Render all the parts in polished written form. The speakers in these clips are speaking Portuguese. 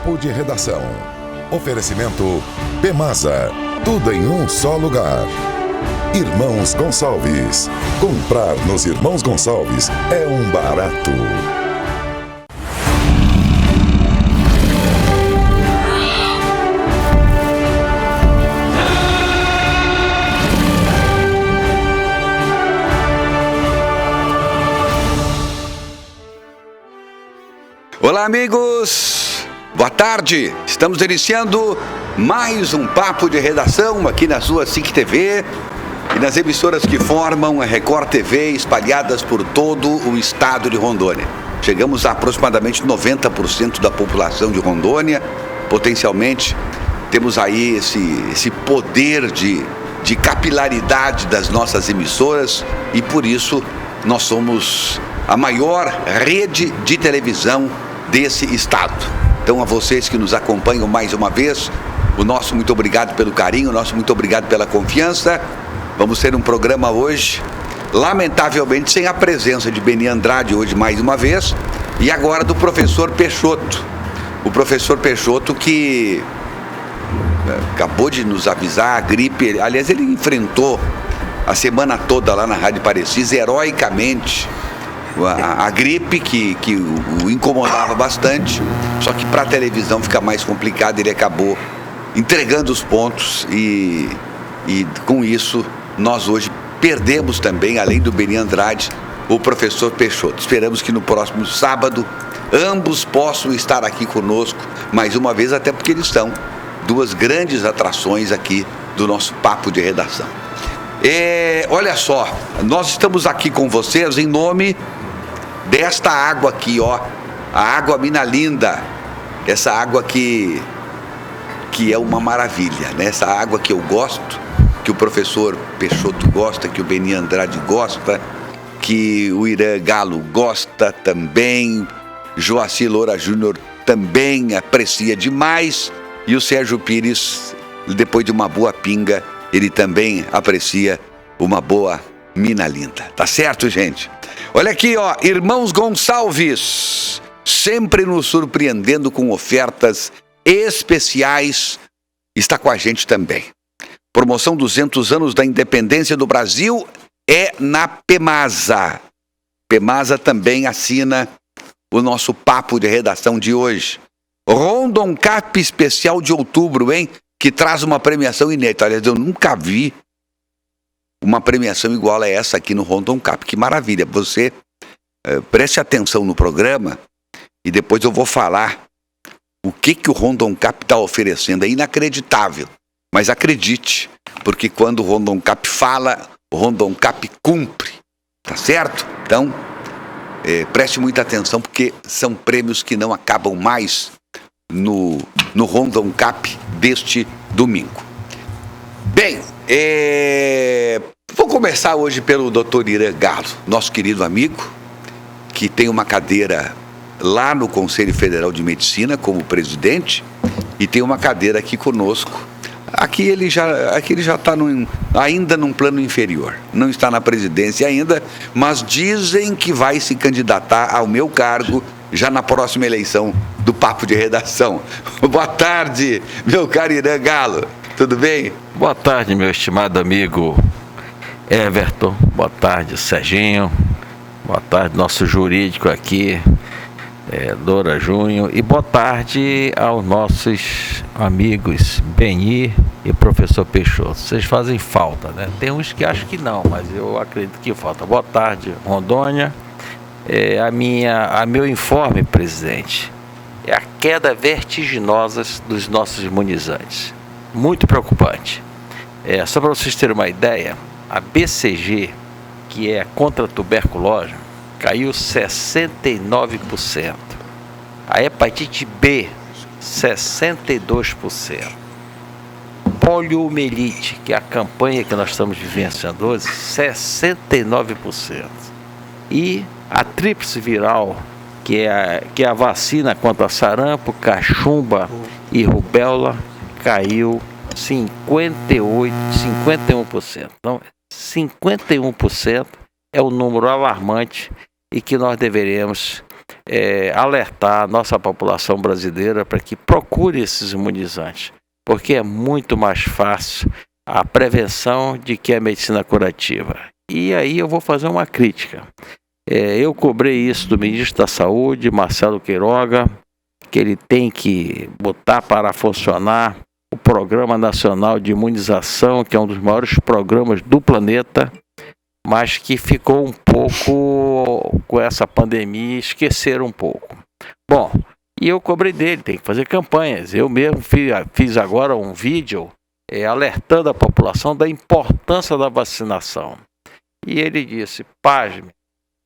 Papo de Redação. Oferecimento Pemasa. Tudo em um só lugar. Irmãos Gonçalves. Comprar nos Irmãos Gonçalves é um barato. Olá, amigos! Boa tarde! Estamos iniciando mais um Papo de Redação aqui na sua SIC TV e nas emissoras que formam a Record TV espalhadas por todo o estado de Rondônia. Chegamos a aproximadamente 90% da população de Rondônia. Potencialmente, temos aí esse poder de capilaridade das nossas emissoras e, por isso, nós somos a maior rede de televisão desse estado. Então, a vocês que nos acompanham mais uma vez, o nosso muito obrigado pelo carinho, o nosso muito obrigado pela confiança. Vamos ter um programa hoje, lamentavelmente, sem a presença de Beni Andrade hoje mais uma vez, e agora do professor Peixoto. O professor Peixoto que acabou de nos avisar a gripe, aliás, ele enfrentou a semana toda lá na Rádio Parecis, heroicamente, a gripe que o incomodava bastante, só que para a televisão fica mais complicado. Ele acabou entregando os pontos e com isso nós hoje perdemos também, além do Beni Andrade, o professor Peixoto. Esperamos que no próximo sábado ambos possam estar aqui conosco mais uma vez, até porque eles são duas grandes atrações aqui do nosso Papo de Redação. Olha só, nós estamos aqui com vocês em nome desta água aqui, ó, a água Mina Linda, essa água que é uma maravilha, né? Essa água que eu gosto, que o professor Peixoto gosta, que o Beni Andrade gosta, que o Irã Galo gosta também, Joacir Loura Júnior também aprecia demais, e o Sérgio Pires, depois de uma boa pinga, ele também aprecia uma boa Mina Linda. Tá certo, gente? Olha aqui, ó, Irmãos Gonçalves, sempre nos surpreendendo com ofertas especiais, está com a gente também. Promoção 200 anos da independência do Brasil é na Pemasa. Pemasa também assina o nosso Papo de Redação de hoje. Rondon Cap especial de outubro, hein? Que traz uma premiação inédita. Aliás, eu nunca vi uma premiação igual a essa aqui no Rondon Cap. Que maravilha. Você preste atenção no programa e depois eu vou falar o que o Rondon Cap está oferecendo. É inacreditável, mas acredite, porque quando o Rondon Cap fala, o Rondon Cap cumpre. Tá certo? Então, preste muita atenção, porque são prêmios que não acabam mais no Rondon Cap deste domingo. Bem, vou começar hoje pelo Dr. Irã Galo, nosso querido amigo, que tem uma cadeira lá no Conselho Federal de Medicina como presidente e tem uma cadeira aqui conosco. Aqui ele já está ainda num plano inferior, não está na presidência ainda, mas dizem que vai se candidatar ao meu cargo já na próxima eleição do Papo de Redação. Boa tarde, meu caro Irã Galo, tudo bem? Boa tarde, meu estimado amigo Everton, boa tarde, Serginho, boa tarde, nosso jurídico aqui, Loura Júnior, e boa tarde aos nossos amigos Beni e professor Peixoto. Vocês fazem falta, né? Tem uns que acham que não, mas eu acredito que falta. Boa tarde, Rondônia. A meu informe, presidente, é a queda vertiginosa dos nossos imunizantes. Muito preocupante. Só para vocês terem uma ideia, a BCG, que é contra a tuberculose, caiu 69%. A hepatite B, 62%. Poliomielite, que é a campanha que nós estamos vivenciando hoje, 69%. E a tríplice viral, que é a vacina contra sarampo, cachumba e rubéola, caiu 51%. Então, 51% é um número alarmante e que nós deveremos alertar a nossa população brasileira para que procure esses imunizantes, porque é muito mais fácil a prevenção de que a medicina curativa. E aí eu vou fazer uma crítica. Eu cobrei isso do ministro da Saúde, Marcelo Queiroga, que ele tem que botar para funcionar o Programa Nacional de Imunização, que é um dos maiores programas do planeta, mas que ficou um pouco, com essa pandemia, esqueceram um pouco. Bom, e eu cobrei dele, tem que fazer campanhas. Eu mesmo fiz agora um vídeo alertando a população da importância da vacinação. E ele disse, pasme,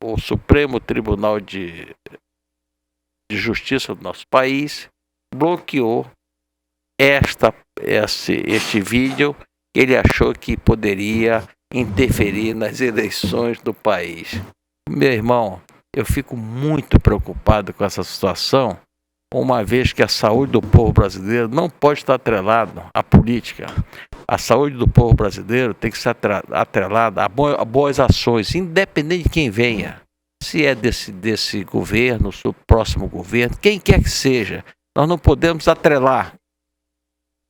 o Supremo Tribunal de Justiça do nosso país bloqueou este vídeo. Ele achou que poderia interferir nas eleições do país. Meu irmão, eu fico muito preocupado com essa situação, uma vez que a saúde do povo brasileiro não pode estar atrelada à política. A saúde do povo brasileiro tem que ser atrelada a boas ações, independente de quem venha. Se é desse governo, do próximo governo, quem quer que seja, nós não podemos atrelar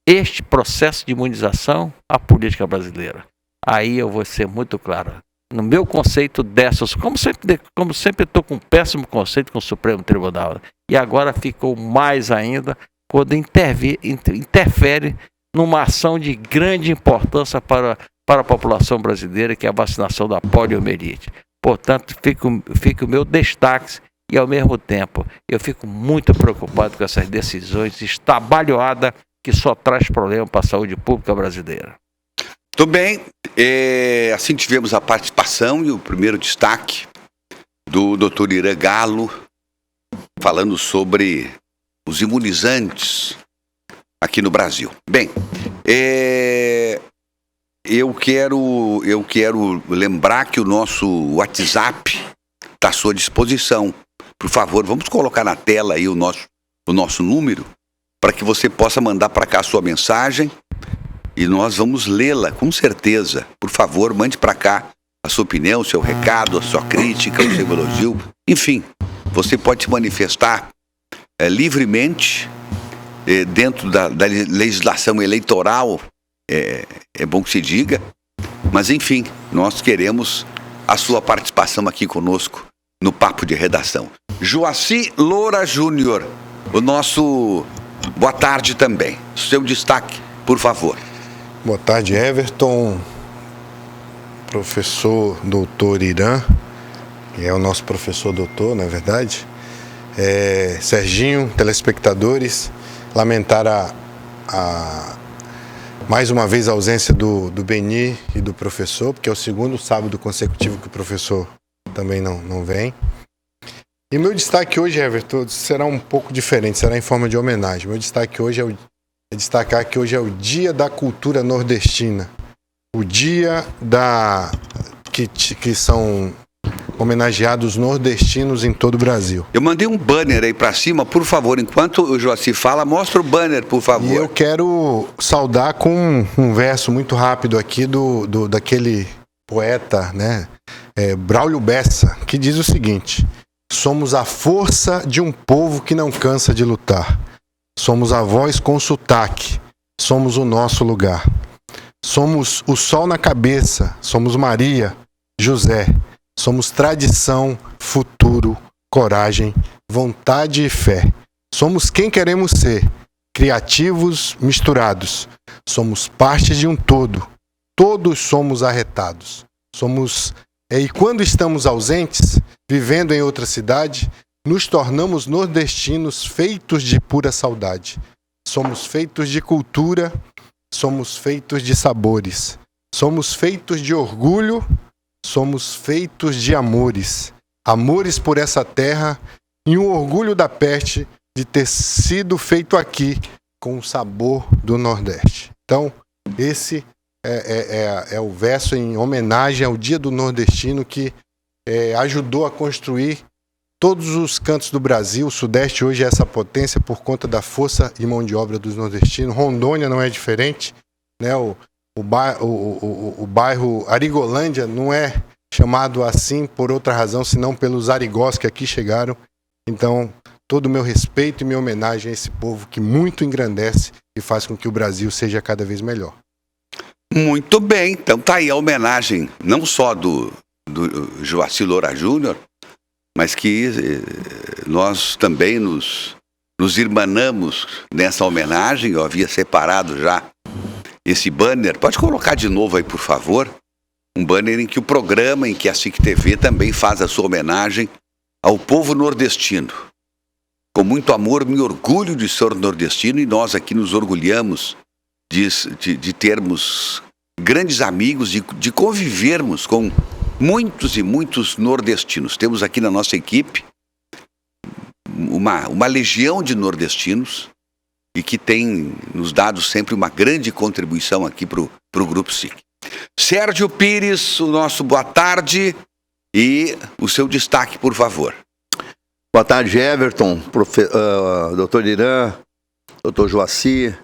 este processo de imunização à política brasileira. Aí eu vou ser muito claro. No meu conceito dessas, como sempre estou com um péssimo conceito com o Supremo Tribunal, e agora ficou mais ainda quando interfere numa ação de grande importância para a população brasileira, que é a vacinação da poliomielite. Portanto, fica o meu destaque e, ao mesmo tempo, eu fico muito preocupado com essas decisões estabalhoadas que só traz problema para a saúde pública brasileira. Tudo bem, assim tivemos a participação e o primeiro destaque do Dr. Irã Galo, falando sobre os imunizantes aqui no Brasil. Bem, eu quero lembrar que o nosso WhatsApp está à sua disposição. Por favor, vamos colocar na tela aí o nosso número, para que você possa mandar para cá a sua mensagem e nós vamos lê-la, com certeza. Por favor, mande para cá a sua opinião, o seu recado, a sua crítica, o seu elogio. Enfim, você pode se manifestar livremente dentro da legislação eleitoral, é bom que se diga, mas enfim, nós queremos a sua participação aqui conosco no Papo de Redação. Joaci Loura Júnior, o nosso boa tarde também. Seu destaque, por favor. Boa tarde, Everton, professor doutor Irã, que é o nosso professor doutor, na verdade. Serginho, telespectadores, lamentar mais uma vez a ausência do Beni e do professor, porque é o segundo sábado consecutivo que o professor também não vem. E meu destaque hoje, Everton, será um pouco diferente, será em forma de homenagem. Meu destaque hoje é destacar que hoje é o Dia da Cultura Nordestina, o dia que são homenageados nordestinos em todo o Brasil. Eu mandei um banner aí para cima, por favor, enquanto o Joaci fala, mostra o banner, por favor. E eu quero saudar com um verso muito rápido aqui daquele poeta, né, Braulio Bessa, que diz o seguinte: somos a força de um povo que não cansa de lutar. Somos a voz com sotaque, somos o nosso lugar. Somos o sol na cabeça, somos Maria, José. Somos tradição, futuro, coragem, vontade e fé. Somos quem queremos ser, criativos, misturados. Somos parte de um todo, todos somos arretados. E quando estamos ausentes, vivendo em outra cidade, nos tornamos nordestinos feitos de pura saudade. Somos feitos de cultura, somos feitos de sabores. Somos feitos de orgulho, somos feitos de amores. Amores por essa terra e um orgulho da peste de ter sido feito aqui com o sabor do Nordeste. Então, esse é o verso em homenagem ao Dia do Nordestino que ajudou a construir todos os cantos do Brasil. O Sudeste hoje é essa potência por conta da força e mão de obra dos nordestinos. Rondônia não é diferente, né? O bairro Arigolândia não é chamado assim por outra razão, senão pelos arigós que aqui chegaram Então, todo o meu respeito e minha homenagem a esse povo que muito engrandece e faz com que o Brasil seja cada vez melhor. Muito bem, então tá aí a homenagem, não só do Joaci Loura Júnior, mas que nós também nos irmanamos nessa homenagem. Eu havia separado já esse banner. Pode colocar de novo aí, por favor. Um banner em que o programa, em que a SIC TV também faz a sua homenagem ao povo nordestino. Com muito amor, me orgulho de ser nordestino, e nós aqui nos orgulhamos de termos grandes amigos, de convivermos com muitos e muitos nordestinos. Temos aqui na nossa equipe uma legião de nordestinos e que tem nos dado sempre uma grande contribuição aqui para o Grupo SIC. Sérgio Pires, o nosso boa tarde e o seu destaque, por favor. Boa tarde, Everton, doutor Irã, doutor Joaci,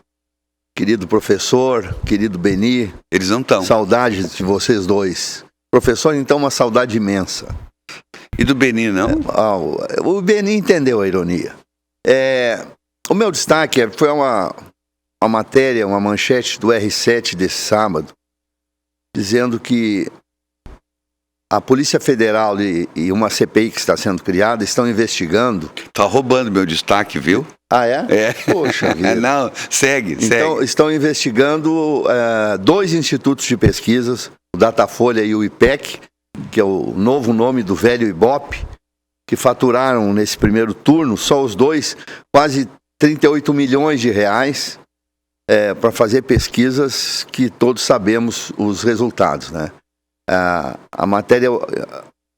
querido professor, querido Beni. Eles não estão. Saudade de vocês dois. Professor, então, uma saudade imensa. E do Beni, não? O Beni entendeu a ironia. O meu destaque foi uma matéria, uma manchete do R7 desse sábado, dizendo que a Polícia Federal e uma CPI que está sendo criada estão investigando. Tá roubando meu destaque, viu? Ah, é? É. Poxa vida. Não, segue. Então, estão investigando 2 institutos de pesquisas, o Datafolha e o IPEC, que é o novo nome do velho Ibope, que faturaram nesse primeiro turno, só os dois, quase 38 milhões de reais para fazer pesquisas que todos sabemos os resultados, né? A matéria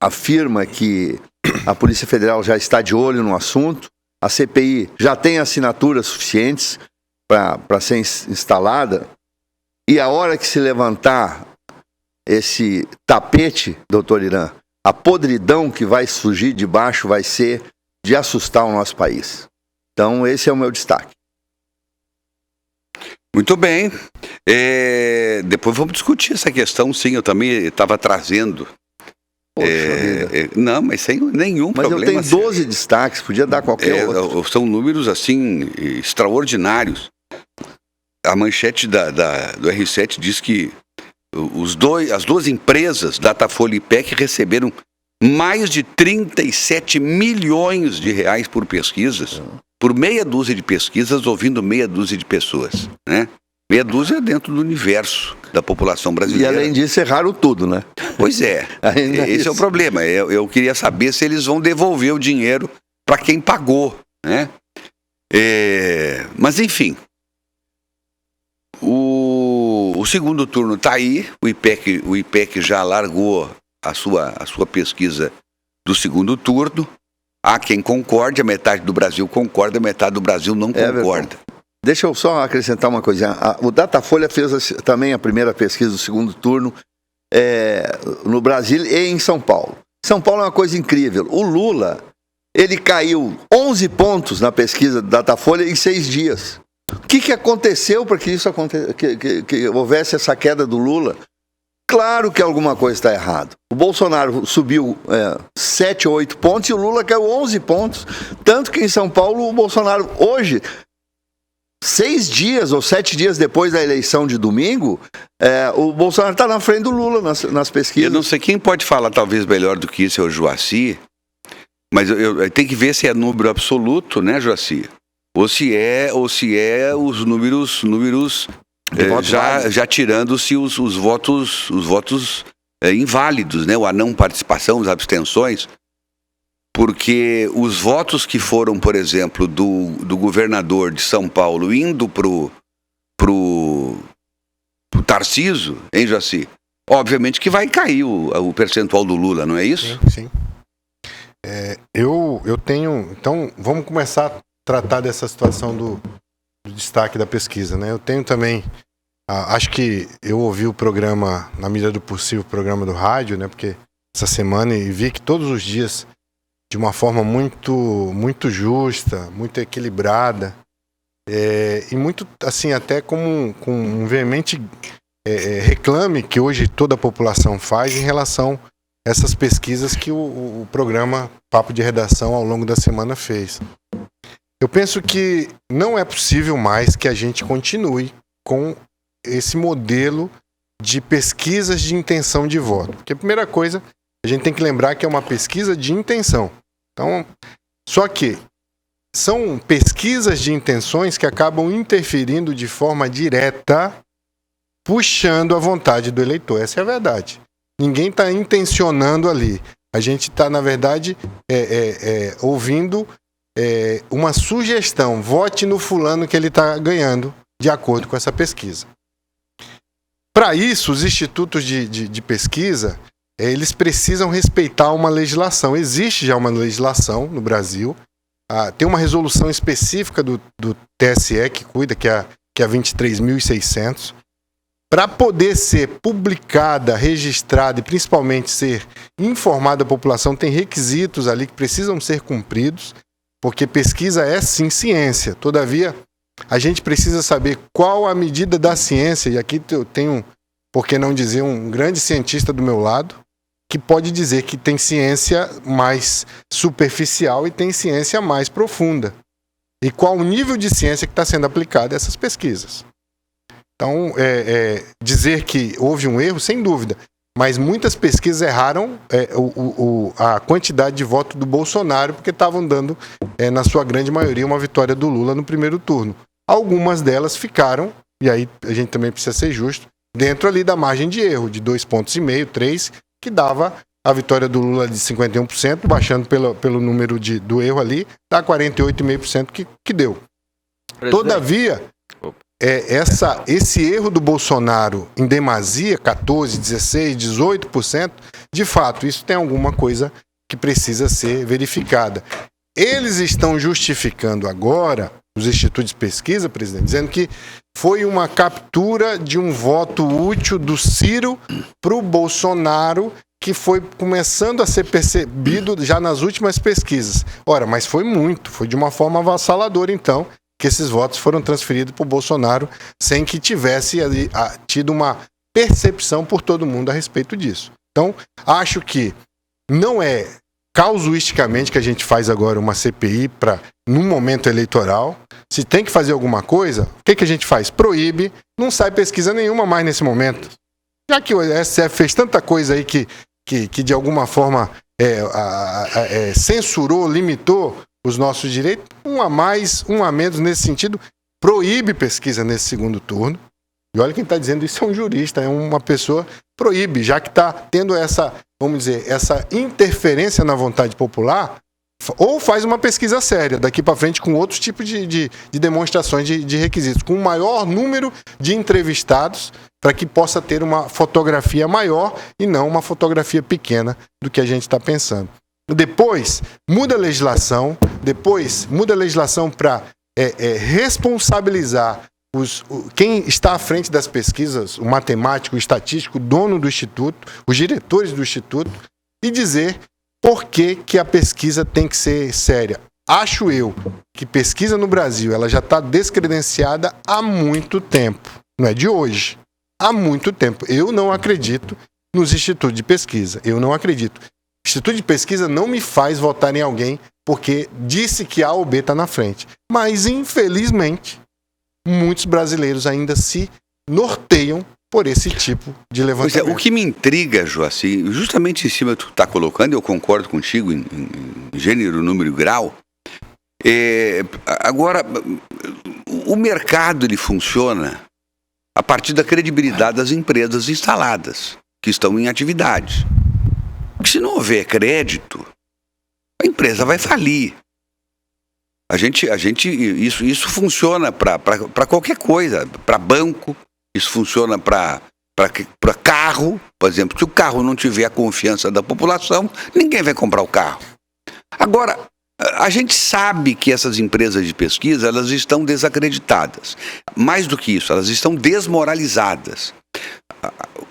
afirma que a Polícia Federal já está de olho no assunto, a CPI já tem assinaturas suficientes para ser instalada, e a hora que se levantar esse tapete, doutor Irã, a podridão que vai surgir de baixo vai ser de assustar o nosso país. Então, esse é o meu destaque. Muito bem. Depois vamos discutir essa questão, sim. Eu também estava trazendo. Poxa vida. Não, mas sem nenhum mas problema. Mas eu tenho 12 destaques, podia dar qualquer outro. São números, assim, extraordinários. A manchete do R7 diz que as duas empresas, Datafolha e IPEC, receberam mais de 37 milhões de reais por pesquisas, por meia dúzia de pesquisas, ouvindo meia dúzia de pessoas, né? Meia dúzia dentro do universo da população brasileira. E além disso, erraram tudo, né? Pois é. Esse é o problema. Eu queria saber se eles vão devolver o dinheiro para quem pagou, né? Mas, enfim. O segundo turno está aí. O IPEC já largou a sua pesquisa do segundo turno. Há quem concorde, a metade do Brasil concorda, a metade do Brasil não concorda. Deixa eu só acrescentar uma coisinha. O Datafolha fez também a primeira pesquisa do segundo turno no Brasil e em São Paulo. São Paulo é uma coisa incrível. O Lula, ele caiu 11 pontos na pesquisa do Datafolha em 6 dias. O que aconteceu para que isso que houvesse essa queda do Lula? Claro que alguma coisa está errada. O Bolsonaro subiu 7 ou 8 pontos e o Lula caiu 11 pontos. Tanto que em São Paulo o Bolsonaro hoje, 6 dias ou 7 dias depois da eleição de domingo, o Bolsonaro está na frente do Lula nas pesquisas. Eu não sei quem pode falar talvez melhor do que isso, é o Joaci, mas eu tenho que ver se é número absoluto, né, Joaci? Ou se é os números já tirando-se os votos inválidos, né? A não participação, as abstenções. Porque os votos que foram, por exemplo, do governador de São Paulo indo pro Tarcísio, hein, Joaci? Obviamente que vai cair o percentual do Lula, não é isso? Sim. Eu tenho... Então, vamos começar a tratar dessa situação do destaque da pesquisa, né? Eu tenho também... acho que eu ouvi o programa, na medida do possível, o programa do rádio, né? Porque essa semana, e vi que todos os dias, de uma forma muito justa, muito equilibrada, e muito, assim, até com um veemente reclame que hoje toda a população faz em relação essas pesquisas que o programa Papo de Redação ao longo da semana fez. Eu penso que não é possível mais que a gente continue com esse modelo de pesquisas de intenção de voto. Porque a primeira coisa, a gente tem que lembrar que é uma pesquisa de intenção. Então, só que são pesquisas de intenções que acabam interferindo de forma direta, puxando a vontade do eleitor. Essa é a verdade. Ninguém está intencionando ali. A gente está, na verdade, ouvindo uma sugestão. Vote no fulano que ele está ganhando, de acordo com essa pesquisa. Para isso, os institutos de pesquisa, eles precisam respeitar uma legislação. Existe já uma legislação no Brasil. Tem uma resolução específica do TSE que cuida, que é a 23.600. Para poder ser publicada, registrada e principalmente ser informada a população, tem requisitos ali que precisam ser cumpridos, porque pesquisa é sim ciência. Todavia, a gente precisa saber qual a medida da ciência, e aqui eu tenho, por que não dizer, um grande cientista do meu lado, que pode dizer que tem ciência mais superficial e tem ciência mais profunda. E qual o nível de ciência que está sendo aplicado a essas pesquisas. Então, dizer que houve um erro, sem dúvida, mas muitas pesquisas erraram a quantidade de voto do Bolsonaro, porque estavam dando, na sua grande maioria, uma vitória do Lula no primeiro turno. Algumas delas ficaram, e aí a gente também precisa ser justo, dentro ali da margem de erro, de 2,5 pontos, 3, que dava a vitória do Lula de 51%, baixando pelo número do erro ali, dá 48,5% que deu. Todavia, esse erro do Bolsonaro em demasia, 14%, 16%, 18%, de fato, isso tem alguma coisa que precisa ser verificada. Eles estão justificando agora, os institutos de pesquisa, presidente, dizendo que foi uma captura de um voto útil do Ciro para o Bolsonaro, que foi começando a ser percebido já nas últimas pesquisas. Ora, mas foi de uma forma avassaladora, então, que esses votos foram transferidos para o Bolsonaro sem que tivesse ali, tido uma percepção por todo mundo a respeito disso. Então, acho que não é casuisticamente que a gente faz agora uma CPI num momento eleitoral. Se tem que fazer alguma coisa, o que a gente faz? Proíbe, não sai pesquisa nenhuma mais nesse momento. Já que o STF fez tanta coisa aí que de alguma forma censurou, limitou os nossos direitos, um a mais, um a menos nesse sentido, proíbe pesquisa nesse segundo turno. E olha quem está dizendo isso é um jurista, é uma pessoa, proíbe, já que está tendo essa, vamos dizer, essa interferência na vontade popular, ou faz uma pesquisa séria daqui para frente com outros tipos de demonstrações de requisitos, com um maior número de entrevistados, para que possa ter uma fotografia maior e não uma fotografia pequena do que a gente está pensando. Depois, muda a legislação para responsabilizar quem está à frente das pesquisas, o matemático, o estatístico, o dono do instituto, os diretores do instituto, e dizer por que a pesquisa tem que ser séria. Acho eu que pesquisa no Brasil ela já está descredenciada há muito tempo, não é de hoje, há muito tempo. Eu não acredito nos institutos de pesquisa, eu não acredito. O Instituto de Pesquisa não me faz votar em alguém porque disse que A ou B está na frente. Mas, infelizmente, muitos brasileiros ainda se norteiam por esse tipo de levantamento. Pois é, o que me intriga, Joaci, justamente em cima do que tu está colocando, eu concordo contigo em gênero, número e grau. Agora, o mercado ele funciona a partir da credibilidade das empresas instaladas, que estão em atividade. Porque se não houver crédito, a empresa vai falir. Isso funciona para qualquer coisa, para banco, isso funciona para carro, por exemplo. Se o carro não tiver a confiança da população, ninguém vai comprar o carro. Agora, a gente sabe que essas empresas de pesquisa, elas estão desacreditadas. Mais do que isso, elas estão desmoralizadas.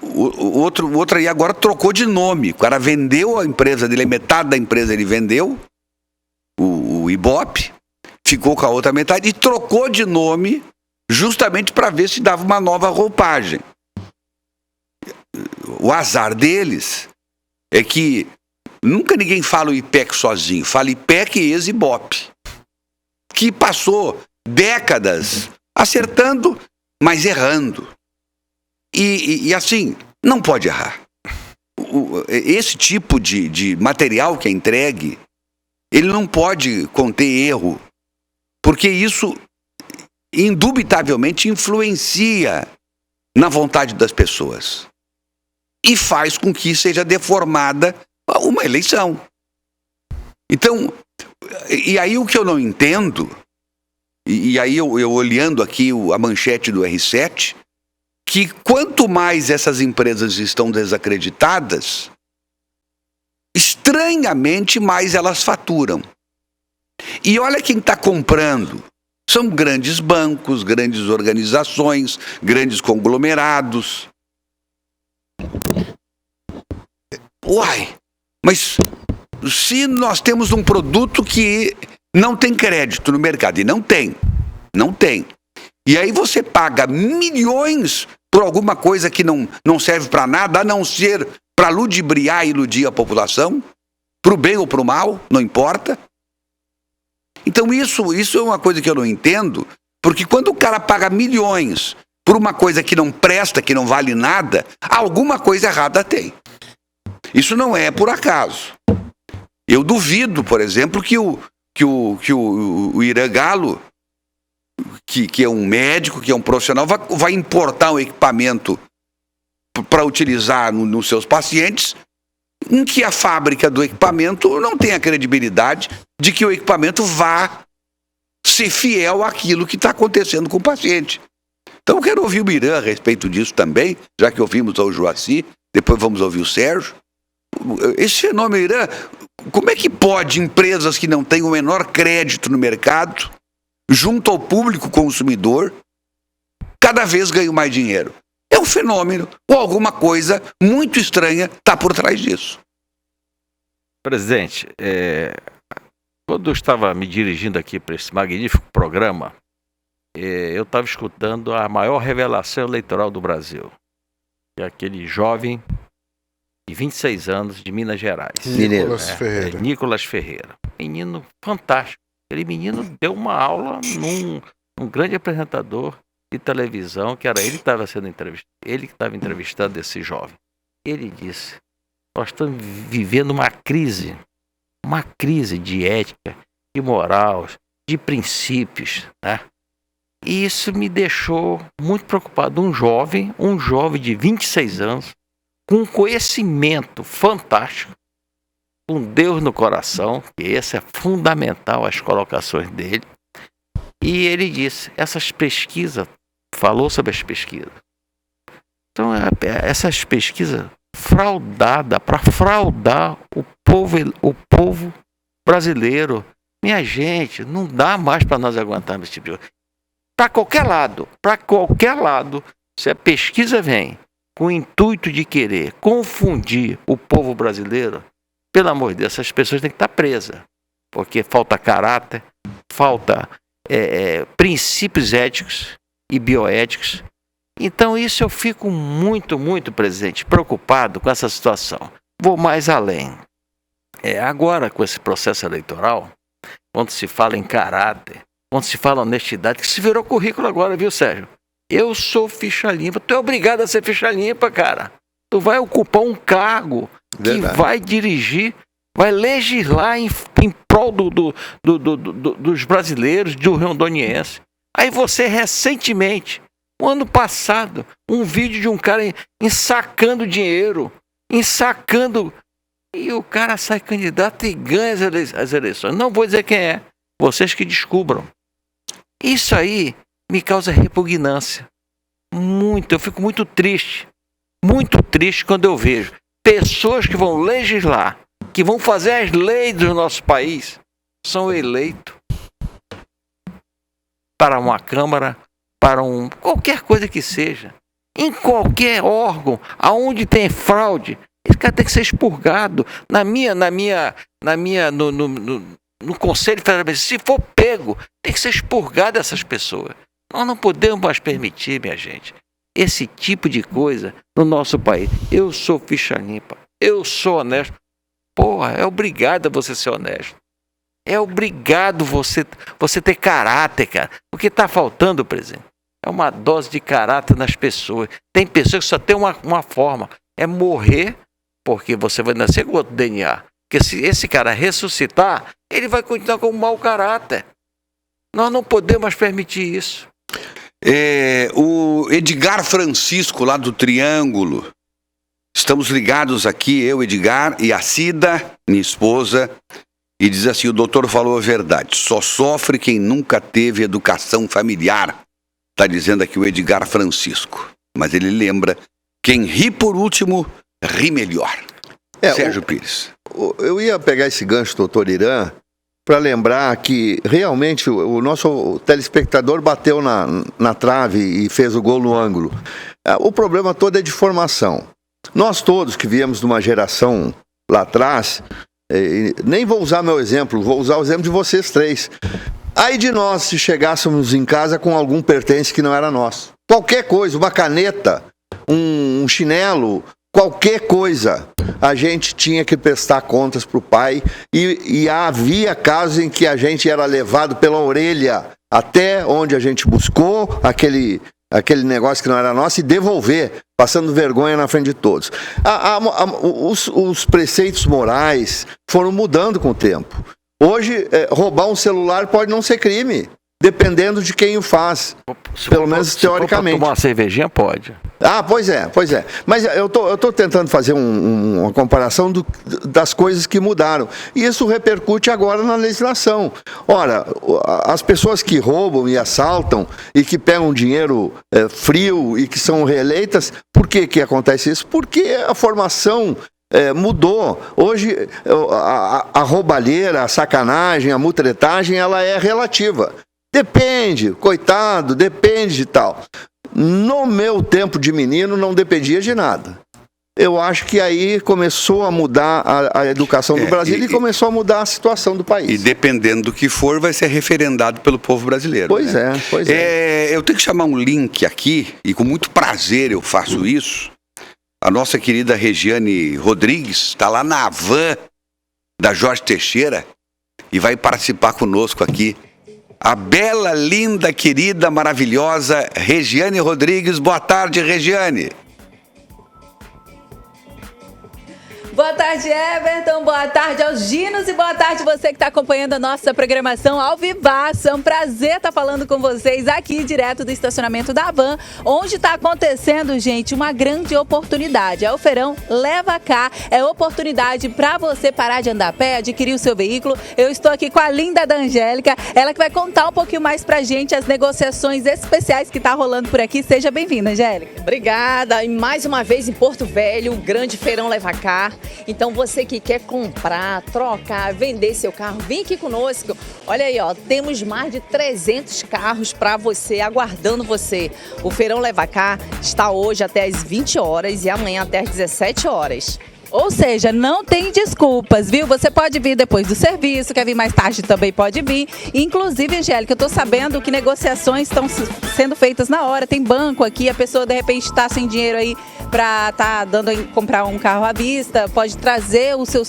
O outro aí agora trocou de nome. O cara vendeu a empresa dele, metade da empresa ele vendeu, o Ibope, ficou com a outra metade e trocou de nome justamente para ver se dava uma nova roupagem. O azar deles é que nunca ninguém fala o IPEC sozinho, fala IPEC e ex-IBOP, que passou décadas acertando, mas errando. E assim, não pode errar. Esse tipo de material que é entregue, ele não pode conter erro, porque isso indubitavelmente influencia na vontade das pessoas e faz com que seja deformada uma eleição. Então, e aí o que eu não entendo, e aí eu olhando aqui a manchete do R7, que quanto mais essas empresas estão desacreditadas, estranhamente mais elas faturam. E olha quem está comprando. São grandes bancos, grandes organizações, grandes conglomerados. Uai, mas se nós temos um produto que não tem crédito no mercado, e não tem, e aí você paga milhões por alguma coisa que não serve para nada, a não ser para ludibriar e iludir a população, para o bem ou para o mal, não importa. Então isso é uma coisa que eu não entendo, porque quando o cara paga milhões por uma coisa que não presta, que não vale nada, alguma coisa errada tem. Isso não é por acaso. Eu duvido, por exemplo, que o Irã Galo, que é um médico, que é um profissional, vai importar um equipamento para utilizar nos seus pacientes, em que a fábrica do equipamento não tem a credibilidade de que o equipamento vá ser fiel àquilo que está acontecendo com o paciente. Então eu quero ouvir o Irã a respeito disso também, já que ouvimos o Joaci, depois vamos ouvir o Sérgio. Esse fenômeno Irã, como é que pode empresas que não têm o menor crédito no mercado, junto ao público consumidor, cada vez ganham mais dinheiro? É um fenômeno, ou alguma coisa muito estranha está por trás disso. Presidente, quando eu estava me dirigindo aqui para esse magnífico programa, eu estava escutando a maior revelação eleitoral do Brasil, que é aquele jovem de 26 anos de Minas Gerais. Nicolas Ferreira. Nicolas Ferreira. Menino fantástico. Aquele menino deu uma aula num grande apresentador de televisão, que era ele que estava sendo entrevistado, ele que estava entrevistando esse jovem. Ele disse: nós estamos vivendo uma crise de ética, de moral, de princípios, né? E isso me deixou muito preocupado. Um jovem de 26 anos, com conhecimento fantástico, com Deus no coração, que esse é fundamental, as colocações dele. E ele disse, falou sobre as pesquisas. Então, essas pesquisas fraudadas, para fraudar o povo brasileiro. Minha gente, não dá mais para nós aguentarmos esse tipo de coisa. Para qualquer lado, se a pesquisa vem com o intuito de querer confundir o povo brasileiro, pelo amor de Deus, essas pessoas têm que estar presas, porque falta caráter, falta princípios éticos e bioéticos. Então isso eu fico muito, muito presente, preocupado com essa situação. Vou mais além. Agora, com esse processo eleitoral, quando se fala em caráter, quando se fala honestidade, que se virou currículo agora, viu, Sérgio? Eu sou ficha limpa. Tu é obrigado a ser ficha limpa, cara. Tu vai ocupar um cargo que vai dirigir, vai legislar em prol dos brasileiros, do rondoniense. Aí você, recentemente, o ano passado, um vídeo de um cara ensacando dinheiro, e o cara sai candidato e ganha as eleições. Não vou dizer quem é, vocês que descubram. Isso aí me causa repugnância. Eu fico muito triste quando eu vejo pessoas que vão legislar, que vão fazer as leis do nosso país, são eleitos para uma Câmara, para qualquer coisa que seja, em qualquer órgão, aonde tem fraude, esse cara tem que ser expurgado. No Conselho Federal, se for pego, tem que ser expurgado essas pessoas. Nós não podemos mais permitir, minha gente, esse tipo de coisa no nosso país. Eu sou ficha limpa. eu sou honesto. Porra, é obrigado você ser honesto. É obrigado você ter caráter, cara. O que está faltando, presidente, é uma dose de caráter nas pessoas. Tem pessoas que só tem uma forma, é morrer, porque você vai nascer com outro DNA. Porque se esse cara ressuscitar, ele vai continuar com um mau caráter. Nós não podemos permitir isso. O Edgar Francisco, lá do Triângulo. Estamos ligados aqui, eu, Edgar, e a Cida, minha esposa, e diz assim, o doutor falou a verdade, só sofre quem nunca teve educação familiar. Está dizendo aqui o Edgar Francisco. Mas ele lembra, quem ri por último, ri melhor. Sérgio Pires. Eu ia pegar esse gancho, doutor Irã, para lembrar que realmente o nosso telespectador bateu na trave e fez o gol no ângulo. O problema todo é de formação. Nós todos que viemos de uma geração lá atrás, nem vou usar meu exemplo, vou usar o exemplo de vocês três. Aí de nós, se chegássemos em casa com algum pertence que não era nosso. Qualquer coisa, uma caneta, um chinelo, qualquer coisa, a gente tinha que prestar contas para o pai e havia casos em que a gente era levado pela orelha até onde a gente buscou aquele negócio que não era nosso e devolver, passando vergonha na frente de todos. Os preceitos morais foram mudando com o tempo. Hoje, roubar um celular pode não ser crime, dependendo de quem o faz. Pelo menos teoricamente. Tomar uma cervejinha pode. Pois é. Mas eu tô tentando fazer uma comparação das coisas que mudaram. E isso repercute agora na legislação. Ora, as pessoas que roubam e assaltam e que pegam dinheiro frio e que são reeleitas, por que acontece isso? Porque a formação mudou. Hoje, a roubalheira, a sacanagem, a mutretagem, ela é relativa. Depende, coitado, depende de tal. No meu tempo de menino, não dependia de nada. Eu acho que aí começou a mudar a educação do Brasil e começou a mudar a situação do país. E dependendo do que for, vai ser referendado pelo povo brasileiro. Pois né? Pois é. Eu tenho que chamar um link aqui, e com muito prazer eu faço isso. A nossa querida Regiane Rodrigues está lá na van da Jorge Teixeira e vai participar conosco aqui. A bela, linda, querida, maravilhosa Regiane Rodrigues. Boa tarde, Regiane. Boa tarde, Everton. Boa tarde aos Ginos e boa tarde você que está acompanhando a nossa programação ao vivaço. É um prazer estar falando com vocês aqui direto do estacionamento da Van, onde está acontecendo, gente, uma grande oportunidade. É o Feirão Leva Cá. É oportunidade para você parar de andar a pé, adquirir o seu veículo. Eu estou aqui com a linda da Angélica, ela que vai contar um pouquinho mais para a gente as negociações especiais que está rolando por aqui. Seja bem-vinda, Angélica. Obrigada. E mais uma vez em Porto Velho, o grande Feirão Leva Cá. Então você que quer comprar, trocar, vender seu carro, vem aqui conosco. Olha aí, ó, temos mais de 300 carros para você, aguardando você. O Feirão Leva Cá está hoje até às 20 horas e amanhã até às 17 horas. Ou seja, não tem desculpas, viu? Você pode vir depois do serviço, quer vir mais tarde também pode vir. Inclusive, Angélica, eu tô sabendo que negociações estão sendo feitas na hora. Tem banco aqui, a pessoa de repente está sem dinheiro aí para comprar um carro à vista, pode trazer o seu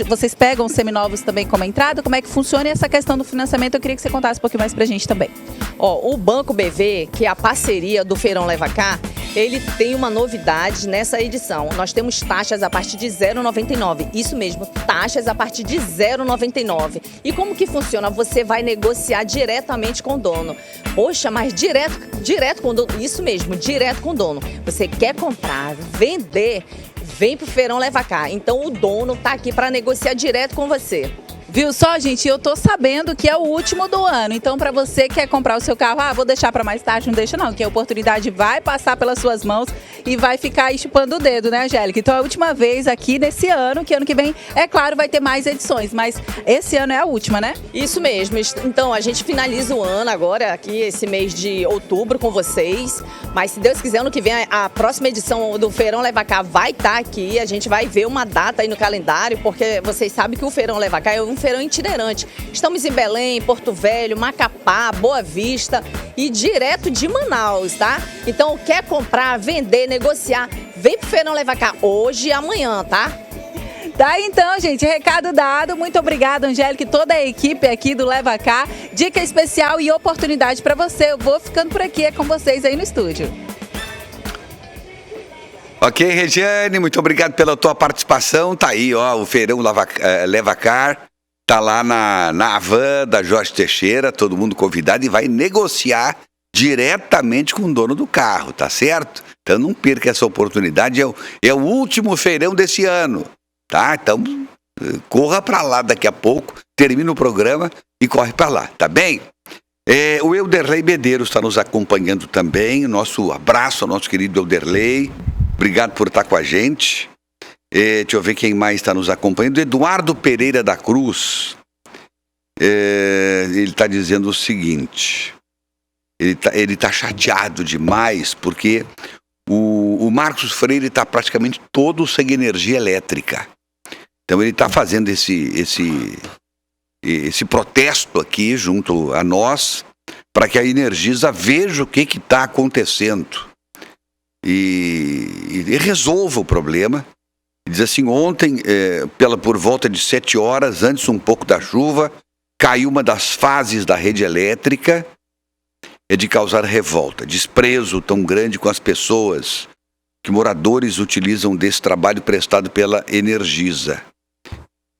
vocês pegam seminovos também como entrada? Como é que funciona essa questão do financiamento? Eu queria que você contasse um pouquinho mais pra gente também. O Banco BV, que é a parceria do Feirão Leva Cá, ele tem uma novidade nessa edição. Nós temos taxas a partir de 0,99. Isso mesmo, taxas a partir de 0,99. E como que funciona? Você vai negociar diretamente com o dono. Poxa, mas direto com o dono. Isso mesmo, direto com o dono. Você quer comprar, vender, vem pro Feirão Leva Cá. Então o dono tá aqui para negociar direto com você. Viu só, gente? Eu tô sabendo que é o último do ano. Então, para você que quer comprar o seu carro, vou deixar para mais tarde, não deixa não, que a oportunidade vai passar pelas suas mãos e vai ficar aí chupando o dedo, né, Angélica? Então, é a última vez aqui nesse ano, que ano que vem, é claro, vai ter mais edições, mas esse ano é a última, né? Isso mesmo. Então, a gente finaliza o ano agora, aqui, esse mês de outubro com vocês. Mas, se Deus quiser, ano que vem, a próxima edição do Feirão Leva Cá vai estar aqui. A gente vai ver uma data aí no calendário, porque vocês sabem que o Feirão Leva Cá é um feirão itinerante. Estamos em Belém, Porto Velho, Macapá, Boa Vista e direto de Manaus, tá? Então, quer comprar, vender, negociar, vem pro Feirão Leva Cá hoje e amanhã, tá? Tá, então, gente, recado dado. Muito obrigada, Angélica, e toda a equipe aqui do Leva Cá. Dica especial e oportunidade para você. Eu vou ficando por aqui, é com vocês aí no estúdio. Ok, Regiane, muito obrigado pela tua participação. Tá aí, ó, o Feirão Leva Cá. Tá lá na Havan da Jorge Teixeira, todo mundo convidado e vai negociar diretamente com o dono do carro, tá certo? Então não perca essa oportunidade, é o último feirão desse ano, tá? Então corra para lá daqui a pouco, termina o programa e corre para lá, tá bem? O Elderley Medeiros está nos acompanhando também, nosso abraço ao nosso querido Elderley, obrigado por estar com a gente. Deixa eu ver quem mais está nos acompanhando. Eduardo Pereira da Cruz. Ele está dizendo o seguinte. Ele tá chateado demais porque o Marcos Freire está praticamente todo sem energia elétrica. Então ele está fazendo esse protesto aqui junto a nós para que a Energisa veja o que está acontecendo e resolva o problema. Diz assim, ontem, por volta de 7 horas, antes um pouco da chuva, caiu uma das fases da rede elétrica, de causar revolta, desprezo tão grande com as pessoas que moradores utilizam desse trabalho prestado pela Energisa.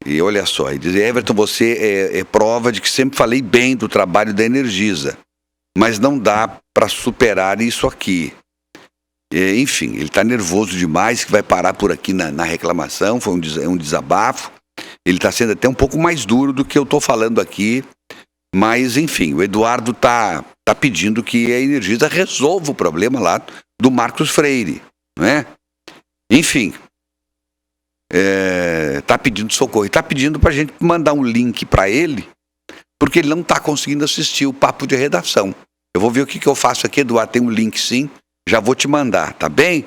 E olha só, ele diz, Everton, você é prova de que sempre falei bem do trabalho da Energisa, mas não dá para superar isso aqui. Enfim, ele está nervoso demais, que vai parar por aqui na reclamação, foi um desabafo. Ele está sendo até um pouco mais duro do que eu estou falando aqui, mas enfim, o Eduardo está pedindo que a Energisa resolva o problema lá do Marcos Freire, não é? Enfim, está pedindo socorro, está pedindo para a gente mandar um link para ele, porque ele não está conseguindo assistir o papo de redação. Eu vou ver o que eu faço aqui, Eduardo, tem um link sim. Já vou te mandar, tá bem?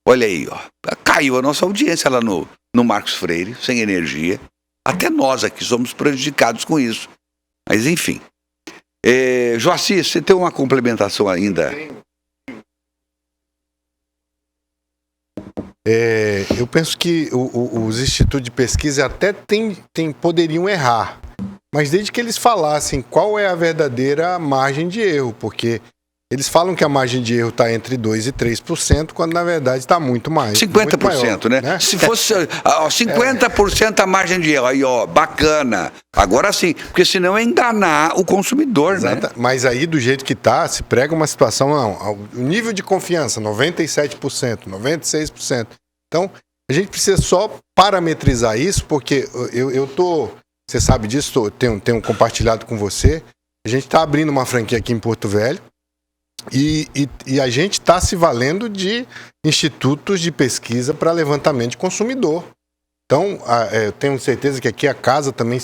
Olha aí, ó. Caiu a nossa audiência lá no Marcos Freire, sem energia. Até nós aqui somos prejudicados com isso. Mas enfim. Joaci, você tem uma complementação ainda? Eu penso que os institutos de pesquisa até poderiam errar. Mas desde que eles falassem qual é a verdadeira margem de erro, porque eles falam que a margem de erro está entre 2% e 3%, quando na verdade está muito mais. 50%, muito maior, né? Se fosse 50% a margem de erro, aí ó, bacana. Agora sim, porque senão é enganar o consumidor, exato, né? Mas aí do jeito que está, se prega uma situação, não, o nível de confiança, 97%, 96%. Então, a gente precisa só parametrizar isso, porque você sabe disso, tenho compartilhado com você, a gente está abrindo uma franquia aqui em Porto Velho, e a gente está se valendo de institutos de pesquisa para levantamento de consumidor. Então, eu tenho certeza que aqui a casa também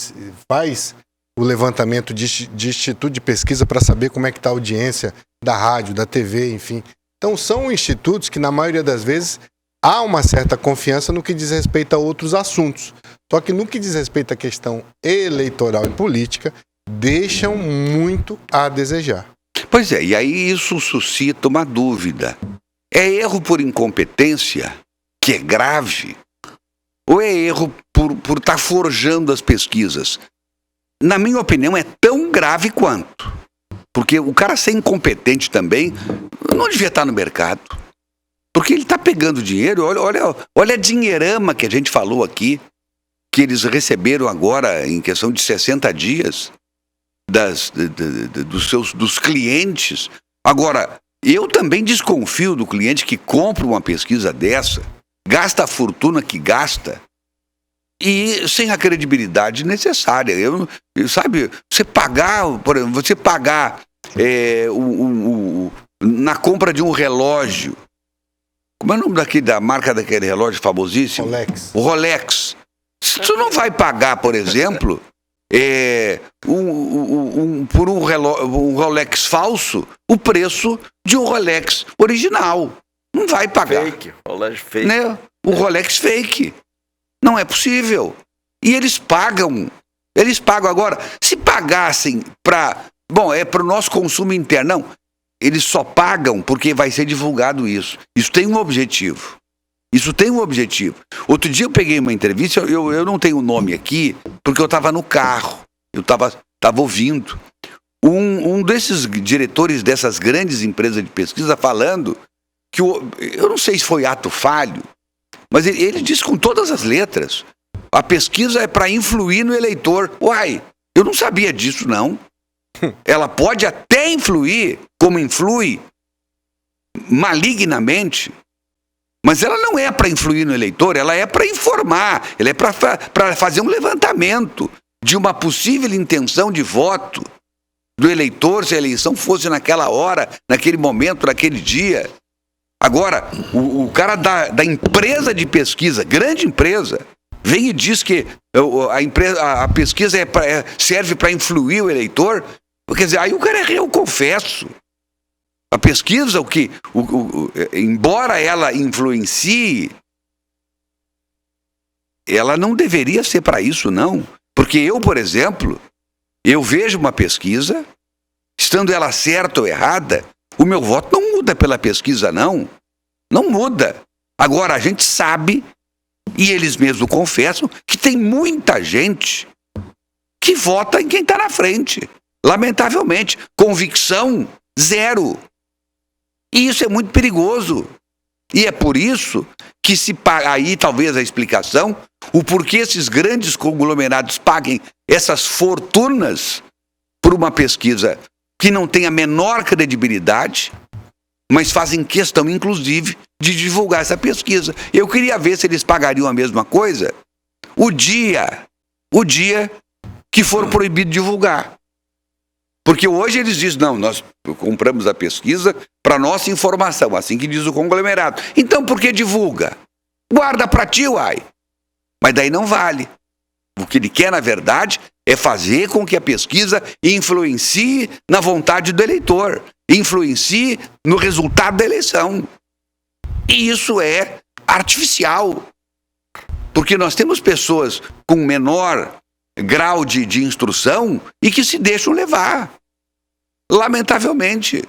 faz o levantamento de instituto de pesquisa para saber como é que está a audiência da rádio, da TV, enfim. Então, são institutos que, na maioria das vezes, há uma certa confiança no que diz respeito a outros assuntos. Só que no que diz respeito à questão eleitoral e política, deixam muito a desejar. Pois é, e aí isso suscita uma dúvida. É erro por incompetência, que é grave, ou é erro por estar forjando as pesquisas? Na minha opinião, é tão grave quanto. Porque o cara ser incompetente também não devia estar no mercado. Porque ele está pegando dinheiro, olha a dinheirama que a gente falou aqui, que eles receberam agora em questão de 60 dias dos clientes. Agora, eu também desconfio do cliente que compra uma pesquisa dessa, gasta a fortuna que gasta, e sem a credibilidade necessária. Sabe, você pagar, por exemplo, na compra de um relógio, como é o nome da marca daquele relógio famosíssimo? Rolex. O Rolex. Tu não vai pagar, por exemplo, por um Rolex falso, o preço de um Rolex original. Não vai pagar. Fake, Rolex fake. Né? O Rolex fake. Não é possível. E eles pagam Eles pagam agora. Se pagassem para... Bom, é para o nosso consumo interno. Não, eles só pagam porque vai ser divulgado isso. Isso tem um objetivo. Outro dia eu peguei uma entrevista, eu não tenho o nome aqui, porque eu estava no carro. Eu estava ouvindo. Um desses diretores dessas grandes empresas de pesquisa falando que eu não sei se foi ato falho, mas ele disse com todas as letras: a pesquisa é para influir no eleitor. Uai, eu não sabia disso, não. Ela pode até influir, como influi, malignamente, mas ela não é para influir no eleitor, ela é para informar, ela é para fazer um levantamento de uma possível intenção de voto do eleitor, se a eleição fosse naquela hora, naquele momento, naquele dia. Agora, o cara da empresa de pesquisa, grande empresa, vem e diz que a pesquisa serve para influir o eleitor. Quer dizer, aí o cara eu confesso. A pesquisa, embora ela influencie, ela não deveria ser para isso, não. Porque eu, por exemplo, eu vejo uma pesquisa, estando ela certa ou errada, o meu voto não muda pela pesquisa, não. Não muda. Agora, a gente sabe, e eles mesmos confessam, que tem muita gente que vota em quem está na frente. Lamentavelmente. Convicção zero. E isso é muito perigoso. E é por isso que aí talvez a explicação, o porquê esses grandes conglomerados paguem essas fortunas por uma pesquisa que não tem a menor credibilidade, mas fazem questão, inclusive, de divulgar essa pesquisa. Eu queria ver se eles pagariam a mesma coisa o dia que for proibido divulgar. Porque hoje eles dizem, não, nós compramos a pesquisa para nossa informação, assim que diz o conglomerado. Então por que divulga? Guarda para ti, uai. Mas daí não vale. O que ele quer, na verdade, é fazer com que a pesquisa influencie na vontade do eleitor, influencie no resultado da eleição. E isso é artificial. Porque nós temos pessoas com menor grau de instrução e que se deixam levar. Lamentavelmente.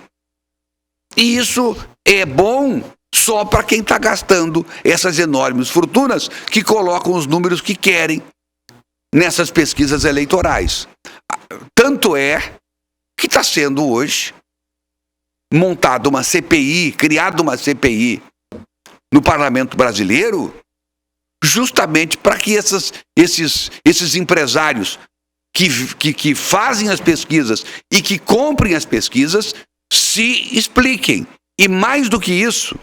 E isso é bom só para quem está gastando essas enormes fortunas que colocam os números que querem nessas pesquisas eleitorais. Tanto é que está sendo hoje montada uma CPI, criada uma CPI no Parlamento Brasileiro, justamente para que esses empresários que fazem as pesquisas e que comprem as pesquisas se expliquem. E mais do que isso,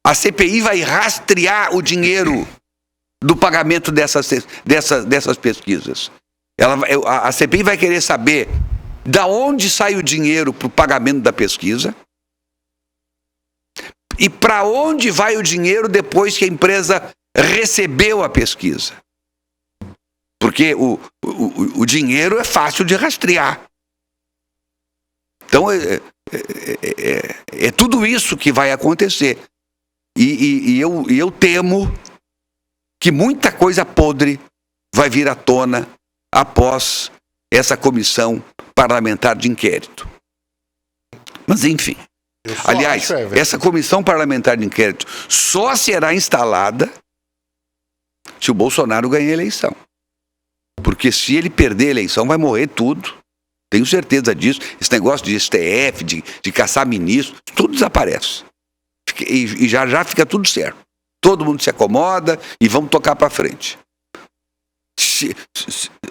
a CPI vai rastrear o dinheiro do pagamento dessas pesquisas. A CPI vai querer saber de onde sai o dinheiro para o pagamento da pesquisa e para onde vai o dinheiro depois que a empresa recebeu a pesquisa. Porque o dinheiro é fácil de rastrear. Então, é tudo isso que vai acontecer. E eu temo que muita coisa podre vai vir à tona após essa comissão parlamentar de inquérito. Mas, enfim. Aliás, essa comissão parlamentar de inquérito só será instalada se o Bolsonaro ganhar a eleição. Porque se ele perder a eleição, vai morrer tudo. Tenho certeza disso. Esse negócio de STF, de caçar ministro, tudo desaparece. E já fica tudo certo. Todo mundo se acomoda e vamos tocar para frente.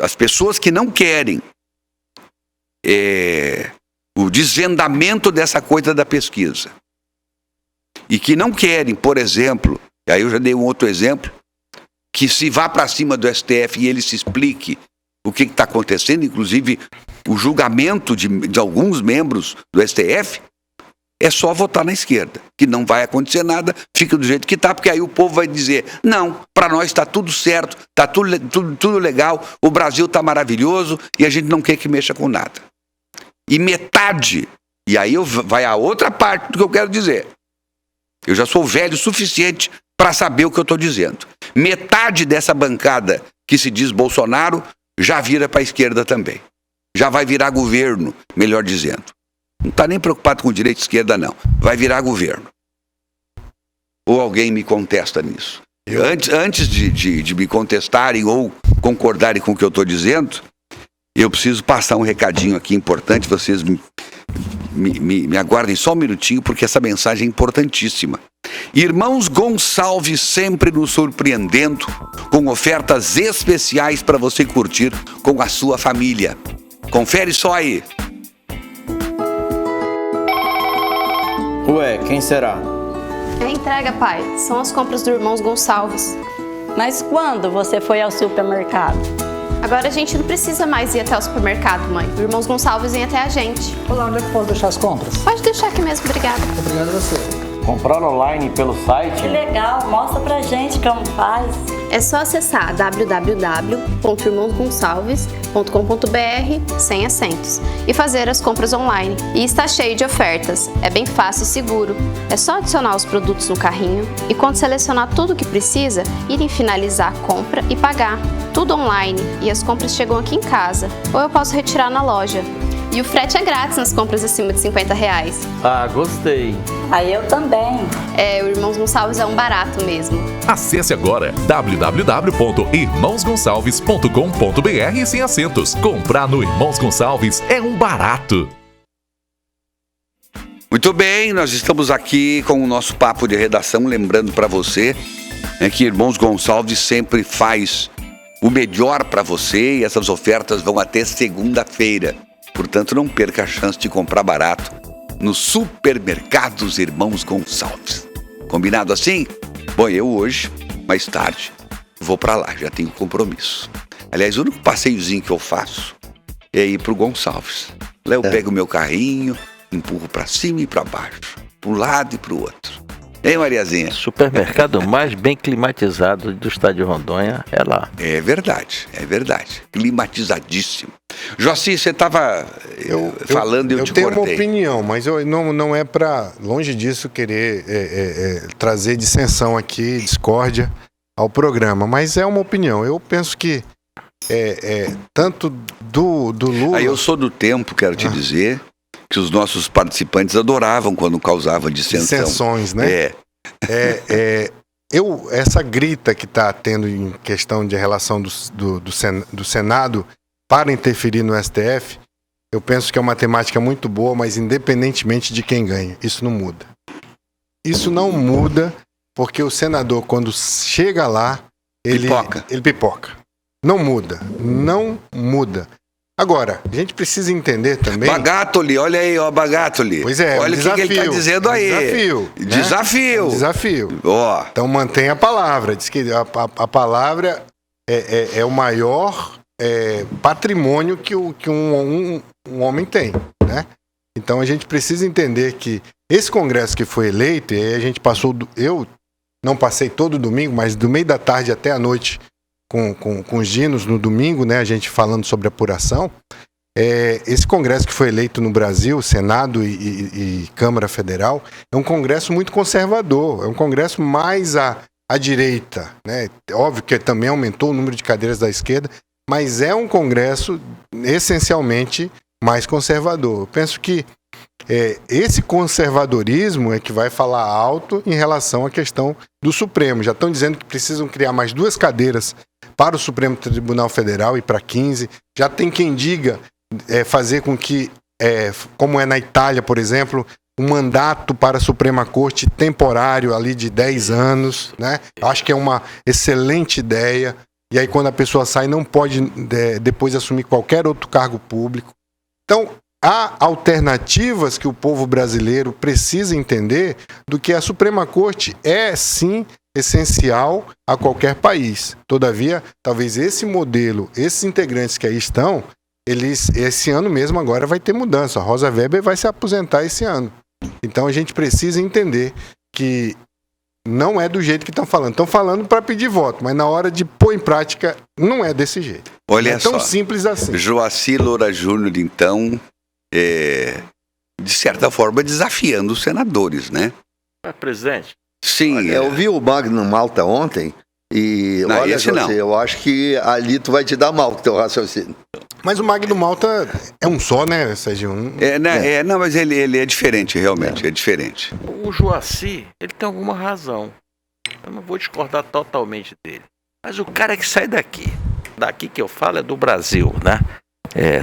As pessoas que não querem o desvendamento dessa coisa da pesquisa e que não querem, por exemplo, aí eu já dei um outro exemplo, que se vá para cima do STF e ele se explique o que está acontecendo, inclusive o julgamento de alguns membros do STF, é só votar na esquerda, que não vai acontecer nada, fica do jeito que está, porque aí o povo vai dizer, não, para nós está tudo certo, está tudo legal, o Brasil está maravilhoso e a gente não quer que mexa com nada. E metade, e aí vai a outra parte do que eu quero dizer, eu já sou velho o suficiente para saber o que eu estou dizendo. Metade dessa bancada que se diz Bolsonaro já vira para a esquerda também. Já vai virar governo, melhor dizendo. Não está nem preocupado com direita e esquerda, não. Vai virar governo. Ou alguém me contesta nisso? Antes de me contestarem ou concordarem com o que eu estou dizendo, eu preciso passar um recadinho aqui importante. Vocês me aguardem só um minutinho, porque essa mensagem é importantíssima. Irmãos Gonçalves sempre nos surpreendendo com ofertas especiais para você curtir com a sua família. Confere só aí. Ué, quem será? É entrega, pai. São as compras do Irmãos Gonçalves. Mas quando você foi ao supermercado? Agora a gente não precisa mais ir até o supermercado, mãe. O Irmãos Gonçalves vem até a gente. Olá, onde é que posso deixar as compras? Pode deixar aqui mesmo, obrigada. Obrigado a você. Comprar online pelo site? Que legal, mostra pra gente como faz. É só acessar www.irmãosgonçalves.com.br sem acentos e fazer as compras online. E está cheio de ofertas. É bem fácil e seguro. É só adicionar os produtos no carrinho e, quando selecionar tudo o que precisa, ir em finalizar a compra e pagar. Tudo online e as compras chegam aqui em casa. Ou eu posso retirar na loja. E o frete é grátis nas compras acima de R$50. Ah, gostei. Aí eu também. O Irmãos Gonçalves é um barato mesmo. Acesse agora www.irmãosgonçalves.com.br sem acentos. Comprar no Irmãos Gonçalves é um barato. Muito bem, nós estamos aqui com o nosso papo de redação, lembrando para você que Irmãos Gonçalves sempre faz o melhor para você e essas ofertas vão até segunda-feira. Portanto, não perca a chance de comprar barato nos supermercados Irmãos Gonçalves. Combinado assim? Bom, eu hoje, mais tarde, vou para lá, já tenho compromisso. Aliás, o único passeiozinho que eu faço é ir pro Gonçalves. Lá eu pego o meu carrinho, empurro para cima e para baixo, para um lado e para o outro. Hein, Mariazinha? Supermercado mais bem climatizado do estado de Rondônia é lá. É verdade. Climatizadíssimo. Joci, você estava falando e eu te cortei. Eu tenho uma opinião, mas não é para, longe disso, querer trazer dissensão aqui, discórdia ao programa. Mas é uma opinião. Eu penso que tanto do Lula... Aí eu sou do tempo, quero te dizer, que os nossos participantes adoravam quando causava dissensão. Dissensões, né? Essa grita que está tendo em questão de relação do Senado para interferir no STF, eu penso que é uma temática muito boa, mas independentemente de quem ganha, isso não muda. Isso não muda porque o senador, quando chega lá, ele pipoca. Não muda. Agora, a gente precisa entender também... Bagatoli, olha aí, ó, Bagatoli. Pois é, olha o que ele está dizendo aí. Desafio. Ó. Então mantenha a palavra. Diz que a palavra é o maior patrimônio que um homem tem, né? Então a gente precisa entender que esse Congresso que foi eleito, e aí a gente passou... Eu não passei todo domingo, mas do meio da tarde até a noite... Com os Dinos no domingo, né, a gente falando sobre apuração, esse Congresso que foi eleito no Brasil, Senado e Câmara Federal, é um Congresso muito conservador, é um Congresso mais à direita, né? Óbvio que também aumentou o número de cadeiras da esquerda, mas é um Congresso essencialmente mais conservador. Eu penso que esse conservadorismo é que vai falar alto em relação à questão do Supremo. Já estão dizendo que precisam criar mais 2 cadeiras para o Supremo Tribunal Federal e para 15. Já tem quem diga fazer com que, como é na Itália, por exemplo, um mandato para a Suprema Corte temporário ali de 10 anos, né? Acho que é uma excelente ideia. E aí quando a pessoa sai não pode depois assumir qualquer outro cargo público. Então, há alternativas que o povo brasileiro precisa entender do que a Suprema Corte é, sim, essencial a qualquer país. Todavia, talvez esse modelo, esses integrantes que aí estão, esse ano mesmo agora vai ter mudança. A Rosa Weber vai se aposentar esse ano. Então a gente precisa entender que não é do jeito que estão falando. Estão falando para pedir voto, mas na hora de pôr em prática não é desse jeito. Olha é tão simples assim. Joaci Loura Júnior, então, de certa forma, desafiando os senadores, né? Presidente. Sim. Eu vi o Magno Malta ontem E Não, olha, esse não. José, eu acho que ali tu vai te dar mal com o teu raciocínio. Mas o Magno Malta é um só, né, Sérgio? Não, mas ele é diferente, realmente, é diferente. O Joaci, ele tem alguma razão. Eu não vou discordar totalmente dele. Mas o cara que sai daqui que eu falo é do Brasil, né?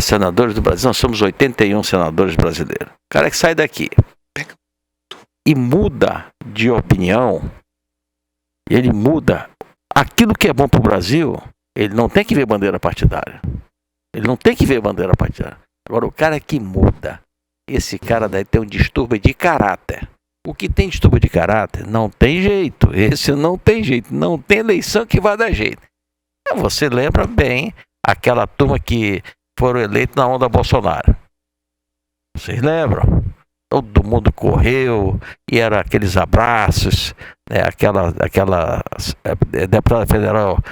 Senadores do Brasil, nós somos 81 senadores brasileiros. O cara que sai daqui e muda de opinião, ele muda aquilo que é bom para o Brasil, ele não tem que ver bandeira partidária. Ele não tem que ver bandeira partidária. Agora, o cara que muda, esse cara daí tem um distúrbio de caráter. O que tem distúrbio de caráter, não tem jeito. Esse não tem jeito. Não tem eleição que vai dar jeito. Você lembra bem aquela turma que foram eleitos na onda Bolsonaro. Vocês lembram? Todo mundo correu e era aqueles abraços, né? Aquela deputada federal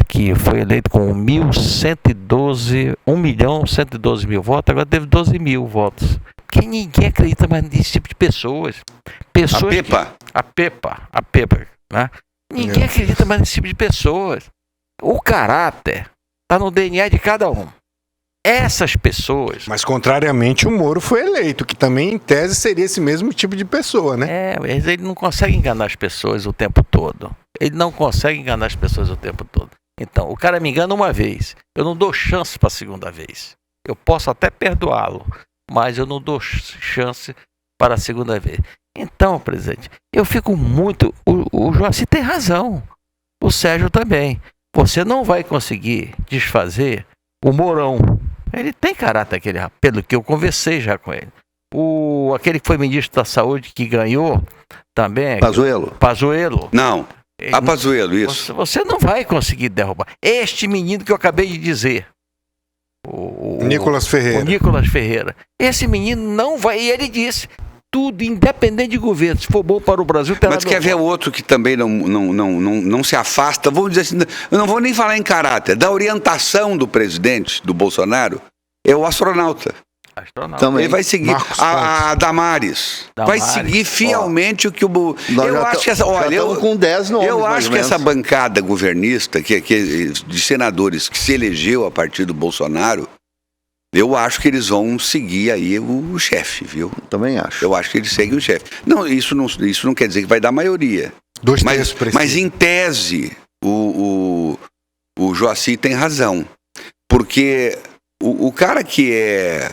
que foi eleita com 1.112.000 votos, agora teve 12 mil votos. Porque ninguém acredita mais nesse tipo de pessoas. A Pepa, né? Ninguém acredita mais nesse tipo de pessoas. O caráter está no DNA de cada um. Essas pessoas... Mas, contrariamente, o Moro foi eleito, que também, em tese, seria esse mesmo tipo de pessoa, né? Mas ele não consegue enganar as pessoas o tempo todo. Então, o cara me engana uma vez. Eu não dou chance para a segunda vez. Eu posso até perdoá-lo, mas eu não dou chance para a segunda vez. Então, presidente, eu fico muito... O Joaci tem razão. O Sérgio também. Você não vai conseguir desfazer o Mourão. Ele tem caráter, pelo que eu conversei já com ele. Aquele que foi ministro da Saúde que ganhou também. Pazuello. Não. Pazuello, isso. Você não vai conseguir derrubar. Este menino que eu acabei de dizer. O Nicolas Ferreira. Esse menino não vai. E ele disse: tudo, independente de governo, se for bom para o Brasil... Mas quer ver outro que também não se afasta, vamos dizer assim, eu não vou nem falar em caráter, da orientação do presidente, do Bolsonaro, é o astronauta. Também. Ele vai seguir a Damares. Vai seguir fielmente o que o... Eu acho que com 10 nomes, eu acho que essa bancada governista, de senadores que se elegeu a partir do Bolsonaro, eu acho que eles vão seguir aí o chefe, viu? Também acho. Eu acho que eles seguem o chefe. Não, isso não quer dizer que vai dar maioria. Mas em tese, o Joaci tem razão. Porque o cara que é...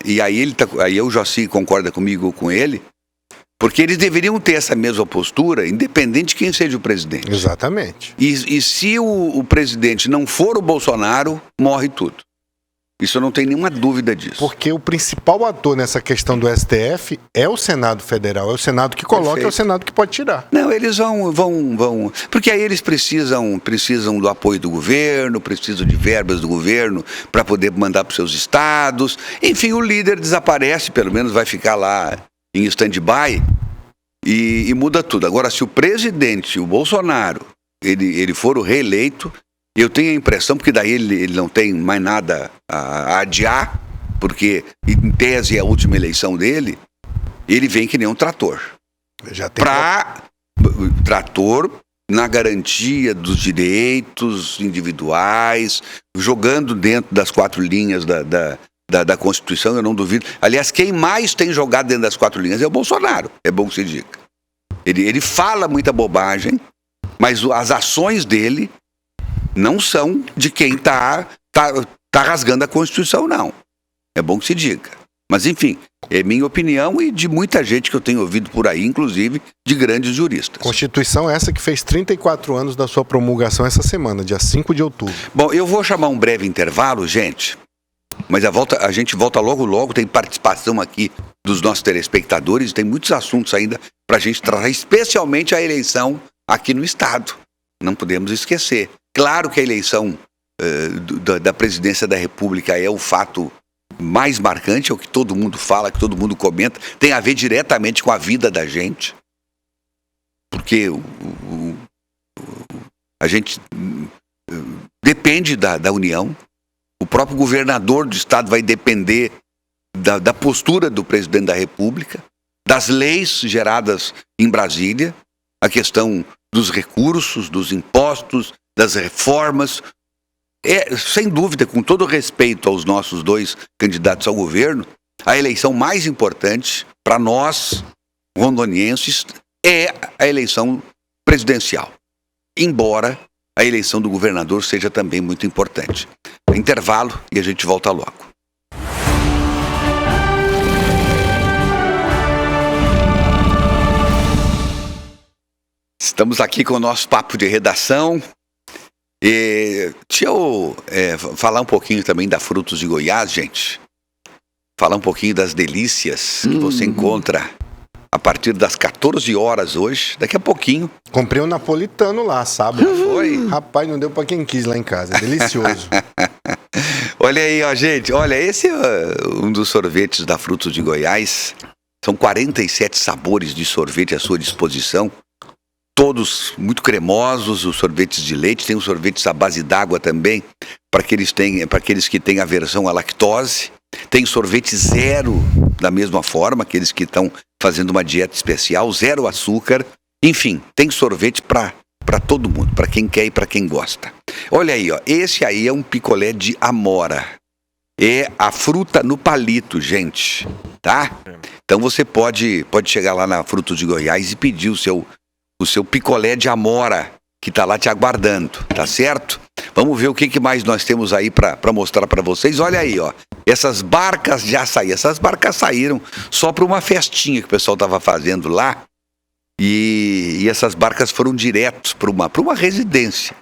E aí o Joaci concorda comigo ou com ele, porque eles deveriam ter essa mesma postura, independente de quem seja o presidente. Exatamente. E se o presidente não for o Bolsonaro, morre tudo. Isso eu não tenho nenhuma dúvida disso. Porque o principal ator nessa questão do STF é o Senado Federal. É o Senado que coloca, é o Senado que pode tirar. Não, eles vão... Porque aí eles precisam do apoio do governo, precisam de verbas do governo para poder mandar para os seus estados. Enfim, o líder desaparece, pelo menos vai ficar lá em stand-by e muda tudo. Agora, se o presidente, o Bolsonaro, ele for o reeleito... Eu tenho a impressão, porque daí ele não tem mais nada a adiar, porque em tese é a última eleição dele, ele vem que nem um trator. Trator na garantia dos direitos individuais, jogando dentro das 4 linhas da Constituição, eu não duvido. Aliás, quem mais tem jogado dentro das 4 linhas é o Bolsonaro, é bom que se diga. Ele fala muita bobagem, mas as ações dele não são de quem tá rasgando a Constituição, não. É bom que se diga. Mas, enfim, é minha opinião e de muita gente que eu tenho ouvido por aí, inclusive de grandes juristas. Constituição essa que fez 34 anos da sua promulgação essa semana, dia 5 de outubro. Bom, eu vou chamar um breve intervalo, gente, mas a gente volta logo, tem participação aqui dos nossos telespectadores, tem muitos assuntos ainda para a gente tratar, especialmente a eleição aqui no Estado. Não podemos esquecer. Claro que a eleição da presidência da República é o fato mais marcante, é o que todo mundo fala, que todo mundo comenta, tem a ver diretamente com a vida da gente, porque a gente depende da União, o próprio governador do Estado vai depender da postura do presidente da República, das leis geradas em Brasília, a questão dos recursos, dos impostos, das reformas. Sem dúvida, com todo respeito aos nossos 2 candidatos ao governo, a eleição mais importante para nós, rondonienses, é a eleição presidencial. Embora a eleição do governador seja também muito importante. Intervalo e a gente volta logo. Estamos aqui com o nosso papo de redação. Deixa eu falar um pouquinho também da Frutos de Goiás, gente. Falar um pouquinho das delícias que você encontra a partir das 14 horas hoje, daqui a pouquinho. Comprei um napolitano lá, sábado. Foi? Rapaz, não deu pra quem quis lá em casa. É delicioso. Olha aí, ó, gente. Olha, esse é um dos sorvetes da Frutos de Goiás. São 47 sabores de sorvete à sua disposição. Todos muito cremosos, os sorvetes de leite. Tem os sorvetes à base d'água também, para aqueles que têm aversão à lactose. Tem sorvete zero, da mesma forma, aqueles que estão fazendo uma dieta especial, 0 açúcar. Enfim, tem sorvete para todo mundo, para quem quer e para quem gosta. Olha aí, ó, esse aí é um picolé de amora. É a fruta no palito, gente, tá? Então você pode chegar lá na Frutos de Goiás e pedir o seu picolé de amora, que tá lá te aguardando, tá certo? Vamos ver o que mais nós temos aí para mostrar para vocês. Olha aí, ó, essas barcas de açaí. Essas barcas saíram só para uma festinha que o pessoal tava fazendo lá. E essas barcas foram diretos para uma residência.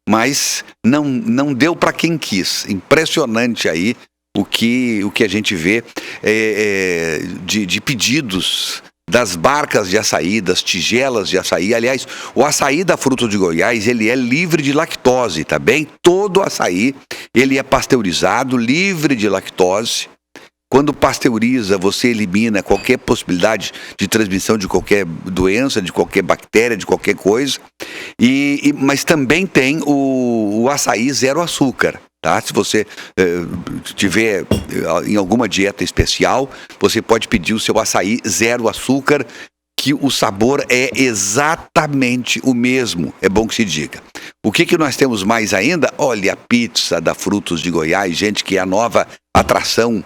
Mas não deu para quem quis. Impressionante aí o que a gente vê de pedidos das barcas de açaí, das tigelas de açaí. Aliás, o açaí da Frutos de Goiás, ele é livre de lactose, tá bem? Todo açaí, ele é pasteurizado, livre de lactose. Quando pasteuriza, você elimina qualquer possibilidade de transmissão de qualquer doença, de qualquer bactéria, de qualquer coisa. Mas também tem o açaí 0 açúcar. Tá? Se você tiver em alguma dieta especial, você pode pedir o seu açaí 0 açúcar, que o sabor é exatamente o mesmo. É bom que se diga. O que nós temos mais ainda? Olha, a pizza da Frutos de Goiás, gente, que é a nova atração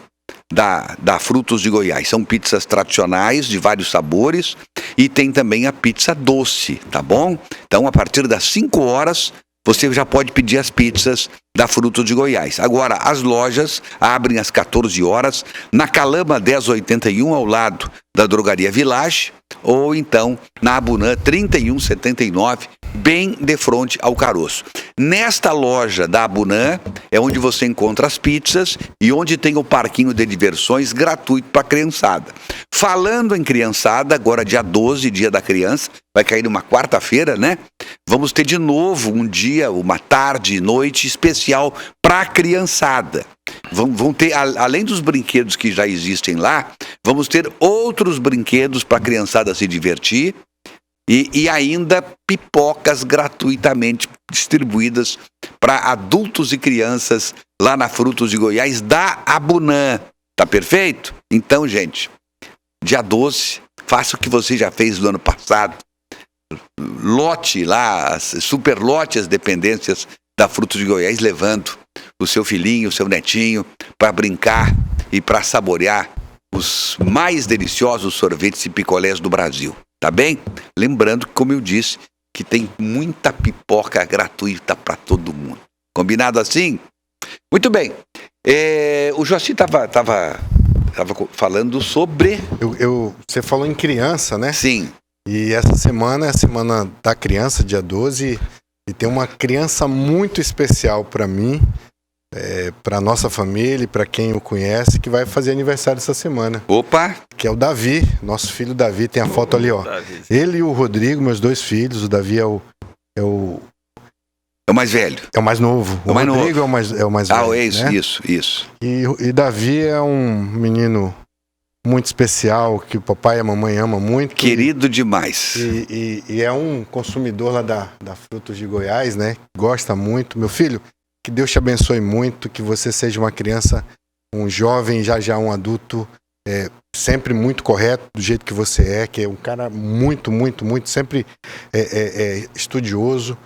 da Frutos de Goiás. São pizzas tradicionais de vários sabores e tem também a pizza doce, tá bom? Então, a partir das 5 horas, você já pode pedir as pizzas da Frutos de Goiás. Agora, as lojas abrem às 14 horas, na Calama 1081, ao lado da Drogaria Village, ou então na Abunã 3179, bem de frente ao Caroço. Nesta loja da Abunã é onde você encontra as pizzas e onde tem o parquinho de diversões gratuito para a criançada. Falando em criançada, agora dia 12, dia da criança, vai cair numa quarta-feira, né? Vamos ter de novo um dia, uma tarde e noite especial para a criançada. Vão ter, além dos brinquedos que já existem lá, vamos ter outros brinquedos para a criançada se divertir e ainda pipocas gratuitamente distribuídas para adultos e crianças lá na Frutos de Goiás da Abunã. Tá perfeito? Então, gente, dia 12, faça o que você já fez no ano passado. Lote lá, super lote as dependências da Frutos de Goiás, levando o seu filhinho, o seu netinho, para brincar e para saborear os mais deliciosos sorvetes e picolés do Brasil, tá bem? Lembrando que, como eu disse, que tem muita pipoca gratuita para todo mundo. Combinado assim? Muito bem. O Joaci estava falando sobre... Você falou em criança, né? Sim. E essa semana é a semana da criança, dia 12, e tem uma criança muito especial para mim, para nossa família e para quem o conhece, que vai fazer aniversário essa semana. Opa! Que é o Davi, nosso filho Davi, tem a foto ali, ó. Davi. Ele e o Rodrigo, meus 2 filhos, o Davi é o mais velho. É o mais novo. O Rodrigo novo. É o mais velho. É isso, né? isso. E Davi é um menino muito especial, que o papai e a mamãe amam muito. Querido demais. E é um consumidor lá da Frutos de Goiás, né? Gosta muito. Meu filho, que Deus te abençoe muito, que você seja uma criança, um jovem, já um adulto sempre muito correto, do jeito que você é, que é um cara muito, muito, muito, sempre estudioso.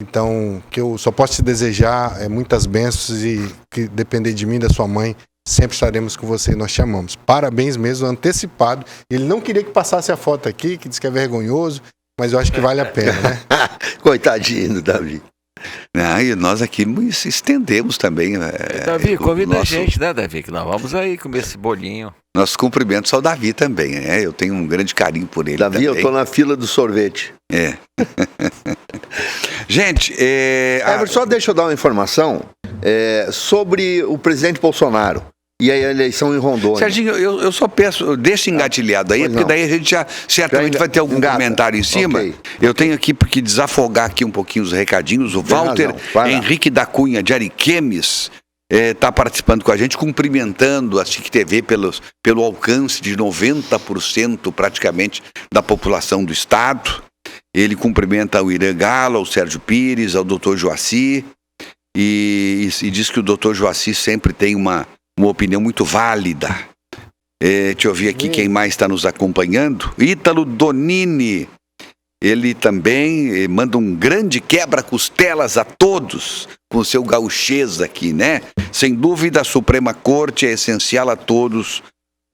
Então, que eu só posso te desejar muitas bênçãos e que depender de mim, da sua mãe, sempre estaremos com você e nós te amamos. Parabéns mesmo, antecipado. Ele não queria que passasse a foto aqui, que disse que é vergonhoso, mas eu acho que vale a pena, né? Coitadinho do Davi. E nós aqui estendemos também. Davi, convida a gente, né, Davi? Que nós vamos aí comer esse bolinho. Nossos cumprimentos ao Davi também, né? Eu tenho um grande carinho por ele. Davi, também. eu tô na fila do sorvete. Gente, só deixa eu dar uma informação sobre o presidente Bolsonaro e a eleição em Rondônia. Serginho, eu só peço, deixa engatilhado aí, porque daí a gente já certamente vai ter algum comentário em cima. Okay. Eu tenho aqui, porque desafogar aqui um pouquinho os recadinhos, o Walter Henrique da Cunha de Ariquemes está participando com a gente, cumprimentando a SIC TV pelo alcance de 90% praticamente da população do estado. Ele cumprimenta o Irã Galo, ao Sérgio Pires, ao doutor Joaci, e diz que o doutor Joaci sempre tem uma opinião muito válida. Deixa eu ver aqui quem mais está nos acompanhando. Ítalo Donini, ele também manda um grande quebra-costelas a todos, com o seu gauchês aqui, né? Sem dúvida, a Suprema Corte é essencial a todos,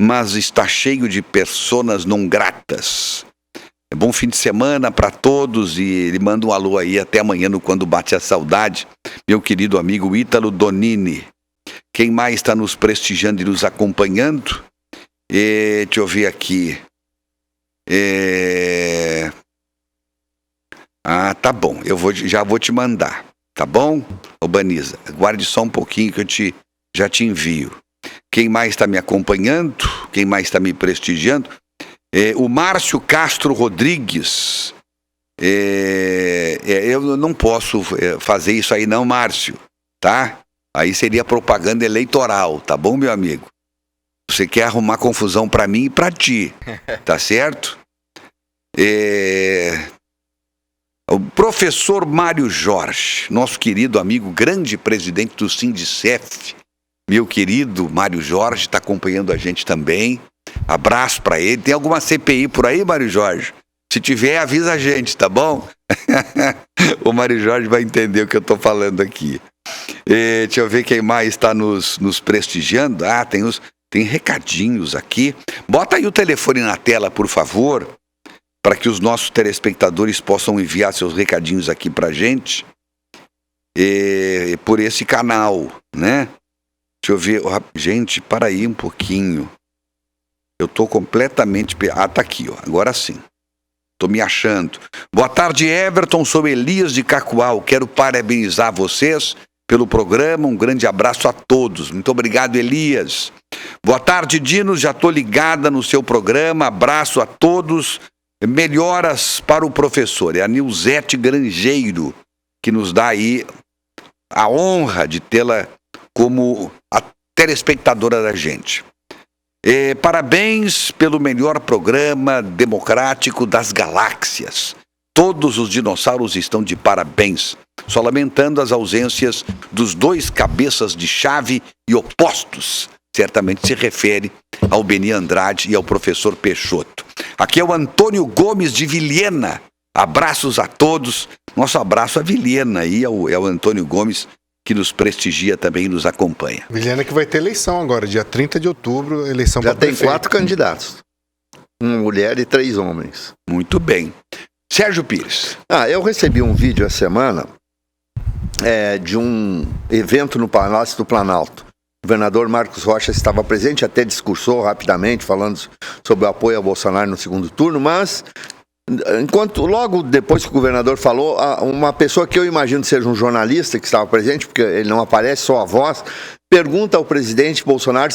mas está cheio de personas não gratas. Bom fim de semana para todos, e ele manda um alô aí até amanhã no Quando Bate a Saudade, meu querido amigo Ítalo Donini. Quem mais está nos prestigiando e nos acompanhando? Deixa eu ver aqui. Tá bom, já vou te mandar, tá bom? Ô Baniza, aguarde só um pouquinho que eu já te envio. Quem mais está me acompanhando? Quem mais está me prestigiando? O Márcio Castro Rodrigues. Eu não posso fazer isso aí não, Márcio, tá? Aí seria propaganda eleitoral, tá bom, meu amigo? Você quer arrumar confusão para mim e para ti, tá certo? O professor Mário Jorge, nosso querido amigo, grande presidente do Sindicef, meu querido Mário Jorge, está acompanhando a gente também. Abraço para ele. Tem alguma CPI por aí, Mário Jorge? Se tiver, avisa a gente, tá bom? O Mário Jorge vai entender o que eu tô falando aqui. Deixa eu ver quem mais está nos prestigiando. Tem recadinhos aqui. Bota aí o telefone na tela, por favor, para que os nossos telespectadores possam enviar seus recadinhos aqui pra gente. Por esse canal, né? Deixa eu ver. Gente, para aí um pouquinho. Eu tô completamente... tá aqui, ó. Agora sim. Tô me achando. Boa tarde, Everton. Sou Elias de Cacoal. Quero parabenizar vocês pelo programa. Um grande abraço a todos. Muito obrigado, Elias. Boa tarde, Dino. Já tô ligada no seu programa. Abraço a todos. Melhoras para o professor. É a Nilzete Grangeiro que nos dá aí a honra de tê-la como a telespectadora da gente. Parabéns pelo melhor programa democrático das galáxias. Todos os dinossauros estão de parabéns. Só lamentando as ausências dos dois cabeças de chave e opostos. Certamente se refere ao Beni Andrade e ao professor Peixoto. Aqui é o Antônio Gomes de Vilhena. Abraços a todos. Nosso abraço a Vilhena e ao Antônio Gomes, que nos prestigia também e nos acompanha. Vilhena que vai ter eleição agora, dia 30 de outubro, eleição para prefeito. Já tem 4 candidatos. Uma mulher e 3 homens. Muito bem. Sérgio Pires. Eu recebi um vídeo essa semana de um evento no Palácio do Planalto. O governador Marcos Rocha estava presente, até discursou rapidamente, falando sobre o apoio ao Bolsonaro no segundo turno, mas logo depois que o governador falou, uma pessoa que eu imagino seja um jornalista que estava presente, porque ele não aparece, só a voz, pergunta ao presidente Bolsonaro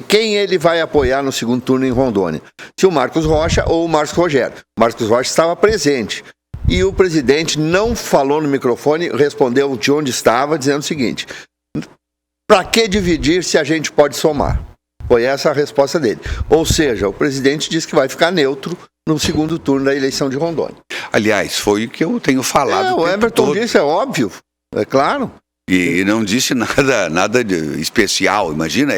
quem ele vai apoiar no segundo turno em Rondônia. Se o Marcos Rocha ou o Marcos Rogério. O Marcos Rocha estava presente. E o presidente não falou no microfone, respondeu de onde estava, dizendo o seguinte: para que dividir se a gente pode somar? Foi essa a resposta dele. Ou seja, o presidente disse que vai ficar neutro no segundo turno da eleição de Rondônia. Aliás, foi o que eu tenho falado. O Everton disse, é óbvio, é claro. E não disse nada de especial. Imagina,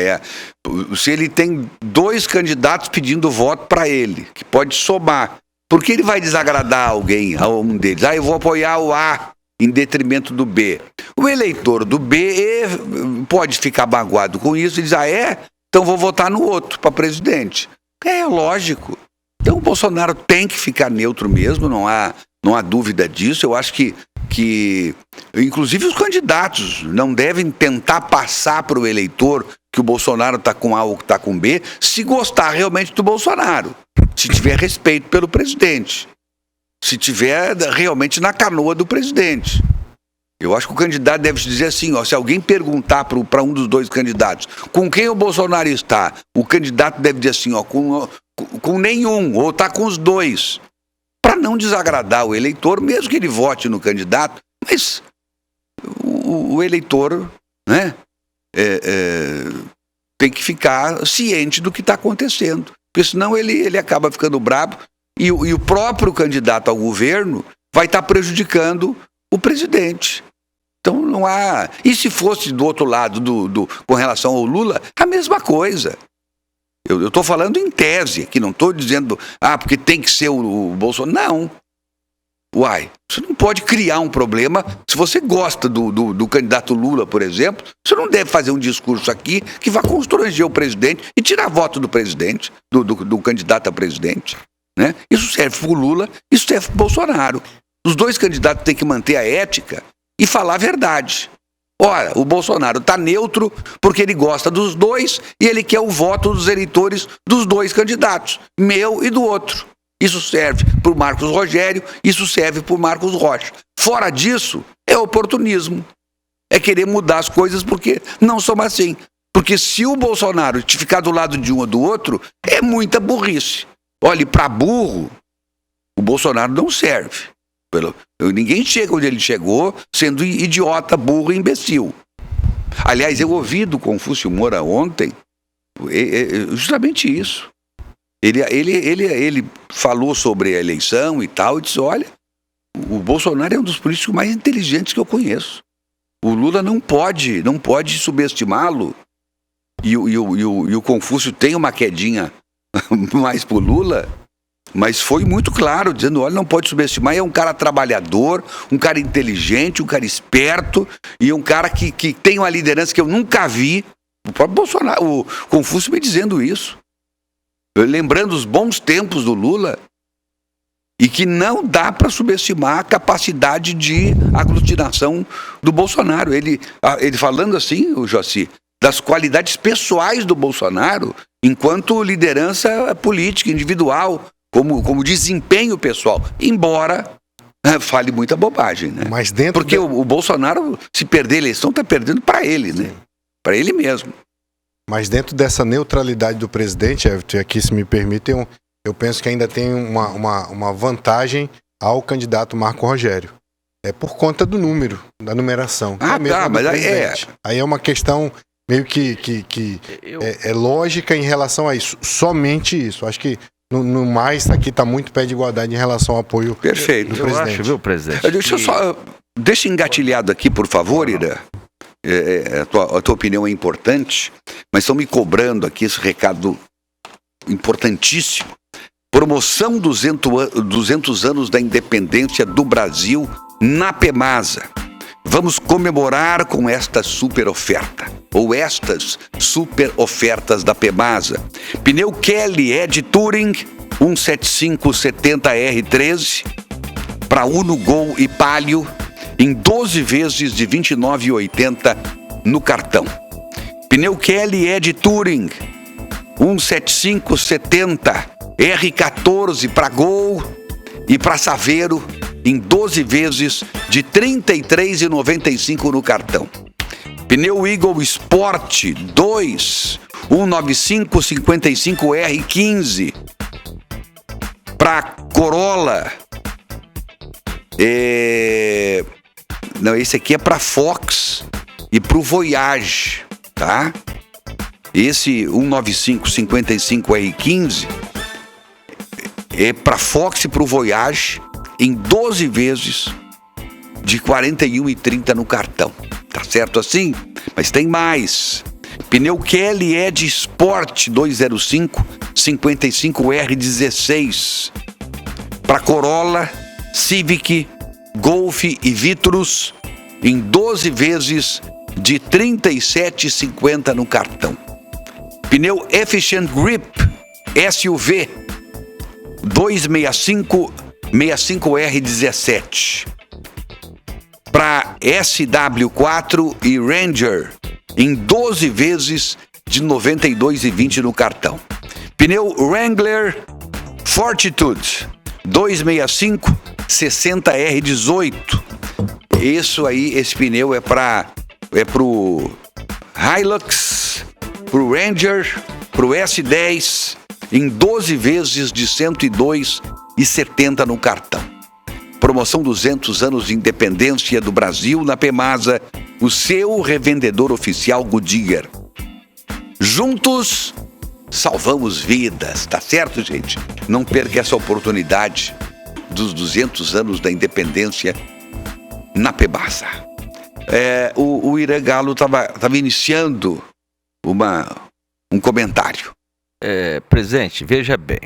Se ele tem 2 candidatos pedindo voto para ele, que pode somar, por que ele vai desagradar alguém, a um deles? Eu vou apoiar o A em detrimento do B. O eleitor do B pode ficar magoado com isso e diz, então vou votar no outro para presidente. É lógico. Então o Bolsonaro tem que ficar neutro mesmo, não há dúvida disso. Eu acho que inclusive os candidatos não devem tentar passar para o eleitor que o Bolsonaro está com A ou que está com B, se gostar realmente do Bolsonaro, se tiver respeito pelo presidente, se tiver realmente na canoa do presidente. Eu acho que o candidato deve dizer assim, se alguém perguntar para um dos 2 candidatos com quem o Bolsonaro está, o candidato deve dizer assim, com nenhum, ou está com os 2, para não desagradar o eleitor, mesmo que ele vote no candidato, mas o eleitor, né, tem que ficar ciente do que está acontecendo, porque senão ele acaba ficando brabo e o próprio candidato ao governo vai estar prejudicando o presidente. Então não há... E se fosse do outro lado, com relação ao Lula, a mesma coisa. Eu estou falando em tese, que não estou dizendo, porque tem que ser o Bolsonaro. Não. Você não pode criar um problema. Se você gosta do candidato Lula, por exemplo, você não deve fazer um discurso aqui que vá constranger o presidente e tirar voto do presidente, do candidato a presidente. Né? Isso serve para o Lula, isso serve para o Bolsonaro. Os 2 candidatos têm que manter a ética e falar a verdade. Ora, o Bolsonaro está neutro porque ele gosta dos 2 e ele quer o voto dos eleitores dos 2 candidatos, meu e do outro. Isso serve para o Marcos Rogério, isso serve para o Marcos Rocha. Fora disso, é oportunismo. É querer mudar as coisas porque não somos assim. Porque se o Bolsonaro ficar do lado de um ou do outro, é muita burrice. Olha, para burro, o Bolsonaro não serve. Ninguém chega onde ele chegou sendo idiota, burro e imbecil. Aliás, eu ouvi do Confúcio Moura ontem justamente isso. Ele falou sobre a eleição e tal, e disse, olha, o Bolsonaro é um dos políticos mais inteligentes que eu conheço. O Lula não pode subestimá-lo, e o Confúcio tem uma quedinha mais pro Lula, mas foi muito claro, dizendo, olha, não pode subestimar, é um cara trabalhador, um cara inteligente, um cara esperto, e um cara que tem uma liderança que eu nunca vi. O próprio Bolsonaro, o Confúcio me dizendo isso. Lembrando os bons tempos do Lula, e que não dá para subestimar a capacidade de aglutinação do Bolsonaro. Ele falando assim, o Joaci, das qualidades pessoais do Bolsonaro, enquanto liderança política, individual, como desempenho pessoal, embora fale muita bobagem, né? Mas porque o Bolsonaro, se perder a eleição, está perdendo para ele, né? Para ele mesmo. Mas dentro dessa neutralidade do presidente, Everton, aqui se me permitem, eu penso que ainda tem uma vantagem ao candidato Marco Rogério. É por conta do número, da numeração. Mas aí é uma questão meio que é lógica em relação a isso. Somente isso. Acho que no mais aqui está muito pé de igualdade em relação ao apoio Perfeito. do presidente. Eu acho, viu, presidente? Deixa engatilhado aqui, por favor, Ira. A tua opinião é importante, mas estão me cobrando aqui esse recado importantíssimo. Promoção 200 anos da independência do Brasil na Pemasa. Vamos comemorar com esta super oferta, ou estas super ofertas da Pemasa. Pneu Kelly Ed Touring 175/70R13 para Uno, Gol e Palio em 12 vezes de R$ 29,80 no cartão. Pneu Kelly Ed Touring 175/70 R14 para Gol e para Saveiro em 12 vezes de R$ 33,95 no cartão. Pneu Eagle Sport 2 195/55 R15 para Corolla. Não, esse aqui é para Fox e para o Voyage, tá? Esse 195/55 R15 é para Fox e para o Voyage em 12 vezes de R$ 41,30 no cartão. Tá certo assim? Mas tem mais. Pneu Kelly Edge Sport 205 55R16 para Corolla, Civic, Golf e Vitrus em 12 vezes de R$ 37,50 no cartão. Pneu Efficient Grip SUV 265 65R17 para SW4 e Ranger em 12 vezes de R$ 92,20 no cartão. Pneu Wrangler Fortitude 265 60R18. Isso aí, esse pneu é pro Hilux, pro Ranger, pro S10 em 12 vezes de R$ 102,70 no cartão. Promoção 200 anos de independência do Brasil na Pemasa, o seu revendedor oficial Goodyear. Juntos, salvamos vidas, tá certo, gente? Não perca essa oportunidade dos 200 anos da independência na Pemasa. O Irã Galo estava iniciando um comentário. Presidente, veja bem.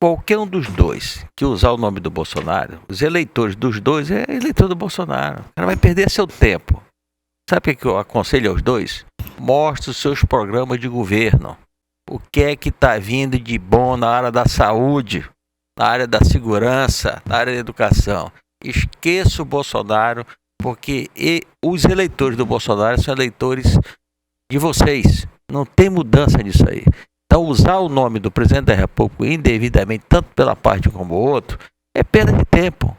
Qualquer um dos dois que usar o nome do Bolsonaro, os eleitores dos dois é eleitor do Bolsonaro. O cara vai perder seu tempo. Sabe o que eu aconselho aos dois? Mostre os seus programas de governo. O que é que está vindo de bom na área da saúde, na área da segurança, na área da educação. Esqueça o Bolsonaro, porque os eleitores do Bolsonaro são eleitores de vocês. Não tem mudança nisso aí. Então, usar o nome do presidente da República indevidamente, tanto pela parte como o outro, é perda de tempo.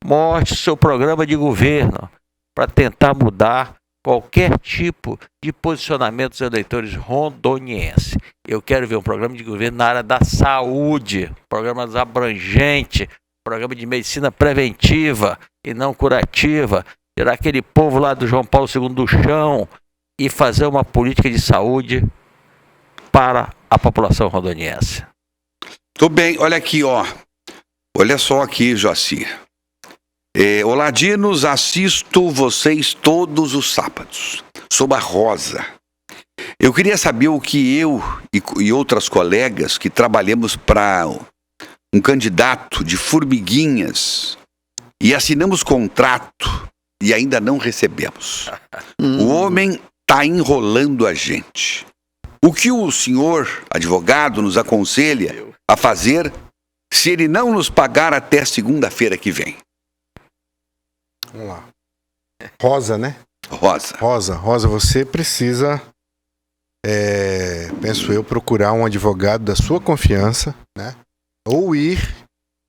Mostre seu programa de governo para tentar mudar qualquer tipo de posicionamento dos eleitores rondonienses. Eu quero ver um programa de governo na área da saúde, programas abrangentes, programa de medicina preventiva e não curativa, tirar aquele povo lá do João Paulo II do chão e fazer uma política de saúde para a população rondoniense. Tudo bem, olha aqui, ó. Olha só aqui, Joacir. Olá, Dinos, assisto vocês todos os sábados. Sou a Rosa. Eu queria saber o que eu e outras colegas que trabalhamos para um candidato de formiguinhas e assinamos contrato e ainda não recebemos. O homem está enrolando a gente. O que o senhor advogado nos aconselha a fazer se ele não nos pagar até segunda-feira que vem? Vamos lá. Rosa, né? Rosa, você precisa, penso eu, procurar um advogado da sua confiança, né? Ou ir,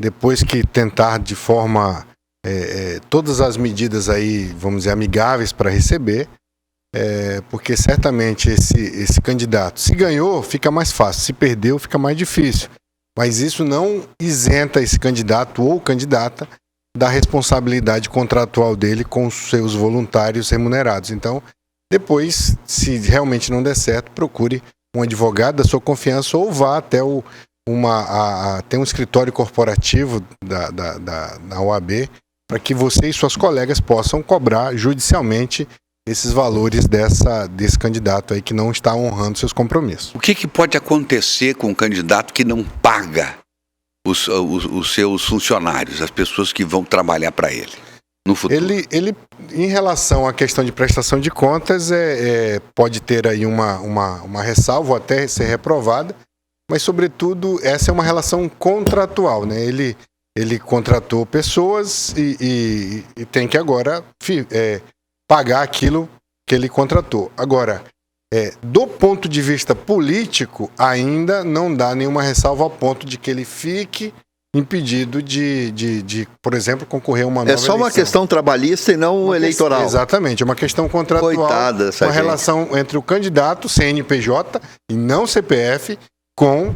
depois que tentar de forma, todas as medidas aí, vamos dizer, amigáveis para receber, porque certamente esse candidato, se ganhou, fica mais fácil, se perdeu, fica mais difícil. Mas isso não isenta esse candidato ou candidata da responsabilidade contratual dele com os seus voluntários remunerados. Então, depois, se realmente não der certo, procure um advogado da sua confiança ou vá até tem um escritório corporativo da OAB para que você e suas colegas possam cobrar judicialmente esses valores desse candidato aí que não está honrando seus compromissos. O que pode acontecer com um candidato que não paga os seus funcionários, as pessoas que vão trabalhar para ele no futuro? Ele, em relação à questão de prestação de contas, pode ter aí uma ressalva ou até ser reprovada, mas, sobretudo, essa é uma relação contratual, né? Ele contratou pessoas e tem que agora pagar aquilo que ele contratou. Agora, do ponto de vista político, ainda não dá nenhuma ressalva ao ponto de que ele fique impedido de por exemplo, concorrer a uma nova eleição. É só uma questão trabalhista e não eleitoral. Exatamente, é uma questão contratual. Coitada essa uma gente. Relação entre o candidato, CNPJ, e não CPF, com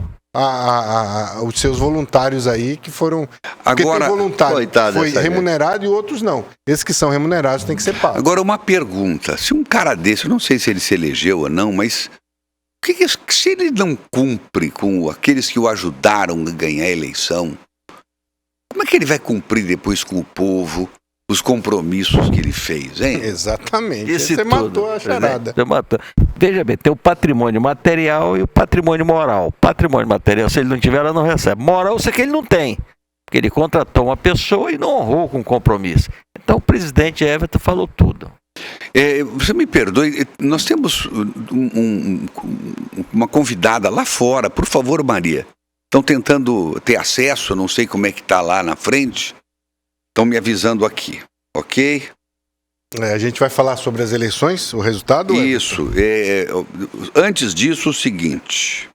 os seus voluntários aí que foram... Porque agora, tem voluntário que foi remunerado gente. E outros não. Esses que são remunerados têm que ser pagos. Agora, uma pergunta. Se um cara desse, eu não sei se ele se elegeu ou não, mas se ele não cumpre com aqueles que o ajudaram a ganhar a eleição, como é que ele vai cumprir depois com o povo os compromissos que ele fez, hein? Exatamente. Esse Você tudo, matou a charada. Você matou. Veja bem, tem o patrimônio material e o patrimônio moral. Patrimônio material, se ele não tiver, ela não recebe. Moral, eu sei que ele não tem. Porque ele contratou uma pessoa e não honrou com o compromisso. Então o presidente Everton falou tudo. Você me perdoe, nós temos uma convidada lá fora, por favor, Maria. Estão tentando ter acesso, não sei como é que está lá na frente. Estão me avisando aqui, ok? A gente vai falar sobre as eleições, o resultado? Isso. Antes disso, o seguinte.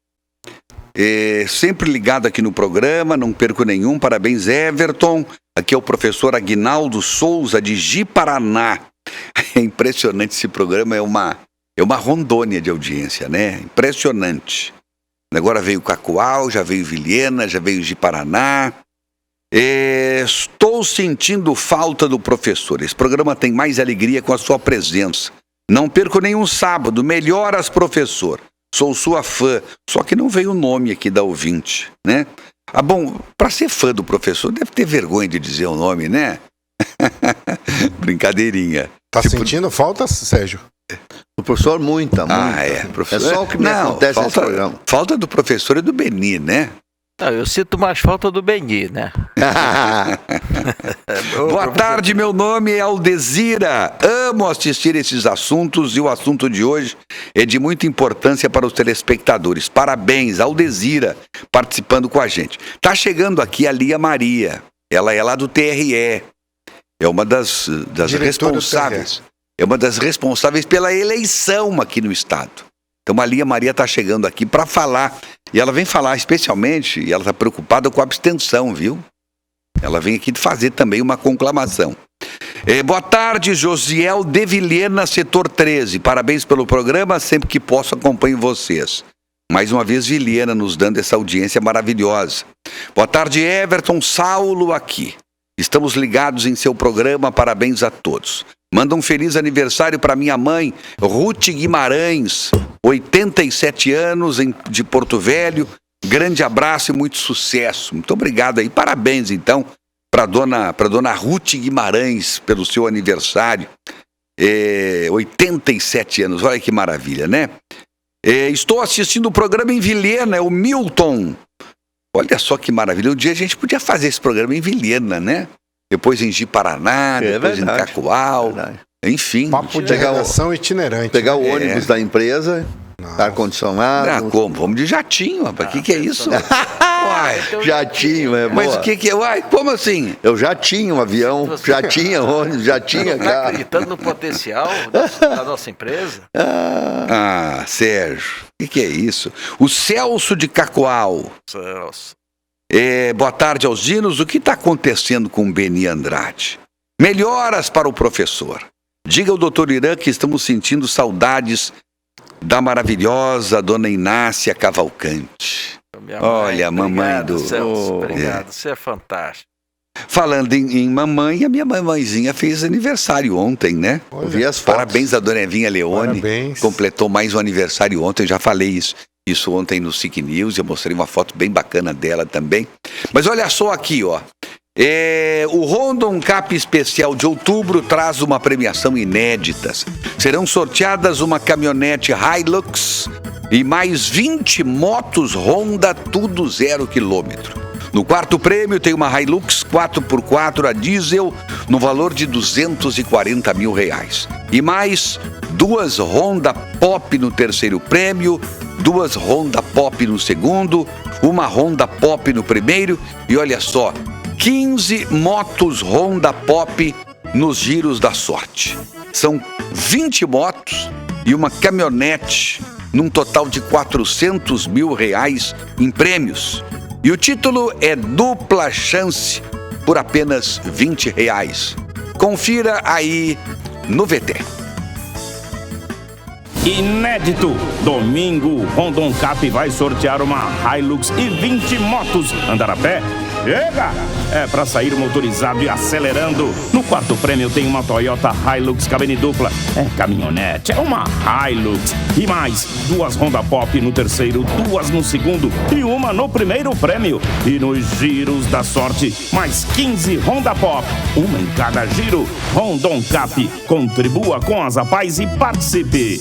Sempre ligado aqui no programa, não perco nenhum. Parabéns, Everton. Aqui é o professor Aguinaldo Souza, de Ji-Paraná. É impressionante esse programa, é uma Rondônia de audiência, né? Impressionante. Agora veio Cacoal, já veio Vilhena, já veio Ji-Paraná. Estou sentindo falta do professor. Esse programa tem mais alegria com a sua presença. Não perco nenhum sábado. Melhoras, professor. Sou sua fã. Só que não veio o nome aqui da ouvinte, né? Bom, para ser fã do professor, deve ter vergonha de dizer o nome, né? Brincadeirinha. Tá sentindo falta, Sérgio? O professor, muita. Professor. É só o que me acontece nesse programa. Falta do professor e do Beni, né? Não, eu sinto mais falta do Beni, né? Boa tarde, meu nome é Aldezira. Amo assistir esses assuntos e o assunto de hoje é de muita importância para os telespectadores. Parabéns, Aldezira, participando com a gente. Tá chegando aqui a Lia Maria. Ela é lá do TRE. É uma das responsáveis. É uma das responsáveis pela eleição aqui no estado. Então a Lia Maria está chegando aqui para falar. E ela vem falar especialmente, e ela está preocupada com a abstenção, viu? Ela vem aqui fazer também uma conclamação. Boa tarde, Josiel de Vilhena, setor 13. Parabéns pelo programa, sempre que posso acompanho vocês. Mais uma vez, Vilhena nos dando essa audiência maravilhosa. Boa tarde, Everton, Saulo aqui. Estamos ligados em seu programa, parabéns a todos. Manda um feliz aniversário para minha mãe, Ruth Guimarães, 87 anos, de Porto Velho. Grande abraço e muito sucesso. Muito obrigado aí. Parabéns, então, para dona Ruth Guimarães, pelo seu aniversário. 87 anos, olha que maravilha, né? Estou assistindo o programa em Vilhena, é o Milton. Olha só que maravilha. Um dia a gente podia fazer esse programa em Vilhena, né? Depois em Ji-Paraná, depois em Cacoal. Enfim. Papo de redação itinerante. Pegar o ônibus da empresa, ar-condicionado. Como? Vamos de jatinho, rapaz. O que é isso? Uai, jatinho, é boa. Mas o que é? Uai, como assim? Eu já tinha um avião, já tinha ônibus, já tinha carro. Está acreditando no potencial da nossa empresa? Sérgio, o que é isso? O Celso de Cacoal. Celso. Boa tarde aos dinos. O que está acontecendo com o Beni Andrade? Melhoras para o professor. Diga ao doutor Irã que estamos sentindo saudades da maravilhosa dona Inácia Cavalcante. Olha, mamãe do... Celso, obrigado, você é fantástico. Falando em mamãe, a minha mamãezinha fez aniversário ontem, né? Vi as fotos. Parabéns a dona Evinha Leone. Parabéns. Completou mais um aniversário ontem, eu já falei isso ontem no SIC News, eu mostrei uma foto bem bacana dela também. Mas olha só aqui, ó. O Rondon Cap Especial de outubro traz uma premiação inédita. Serão sorteadas uma caminhonete Hilux e mais 20 motos Honda, tudo 0 km. No quarto prêmio tem uma Hilux 4x4 a diesel no valor de R$240 mil. E mais 2 Honda Pop no terceiro prêmio, 2 Honda Pop no segundo, uma Honda Pop no primeiro e olha só, 15 motos Honda Pop nos giros da sorte. São 20 motos e uma caminhonete num total de R$400 mil em prêmios. E o título é Dupla Chance por apenas R$20. Confira aí no VT. Inédito! Domingo, Rondon Cap vai sortear uma Hilux e 20 motos. Andar a pé? chega! É pra sair motorizado e acelerando. No quarto prêmio tem uma Toyota Hilux cabine dupla. É caminhonete, é uma Hilux. E mais, 2 Honda Pop no terceiro, 2 no segundo e uma no primeiro prêmio. E nos giros da sorte, mais 15 Honda Pop, uma em cada giro. Rondon Cap, contribua com as APAES e participe.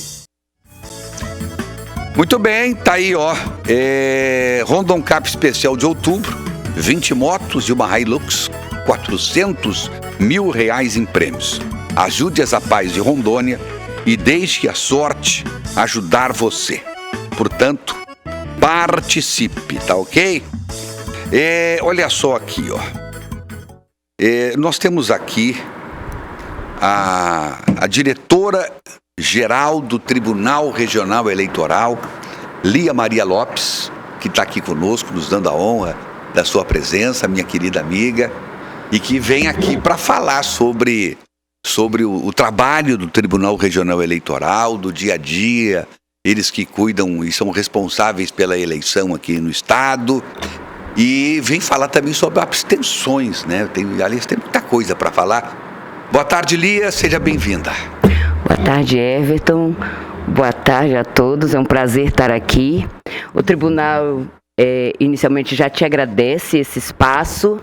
Muito bem, tá aí, ó. Rondon Cap especial de outubro, 20 motos e uma Hilux, R$400 mil em prêmios. Ajude as APAES de Rondônia e deixe a sorte ajudar você. Portanto, participe, tá ok? Olha só aqui, ó. Nós temos aqui a diretora-geral do Tribunal Regional Eleitoral, Lia Maria Lopes, que está aqui conosco, nos dando a honra da sua presença, minha querida amiga, e que vem aqui para falar sobre o trabalho do Tribunal Regional Eleitoral, do dia a dia, eles que cuidam e são responsáveis pela eleição aqui no estado. E vem falar também sobre abstenções, né? Aliás, tem muita coisa para falar. Boa tarde, Lia, seja bem-vinda. Boa tarde, Everton. Boa tarde a todos, é um prazer estar aqui. O tribunal inicialmente já te agradece esse espaço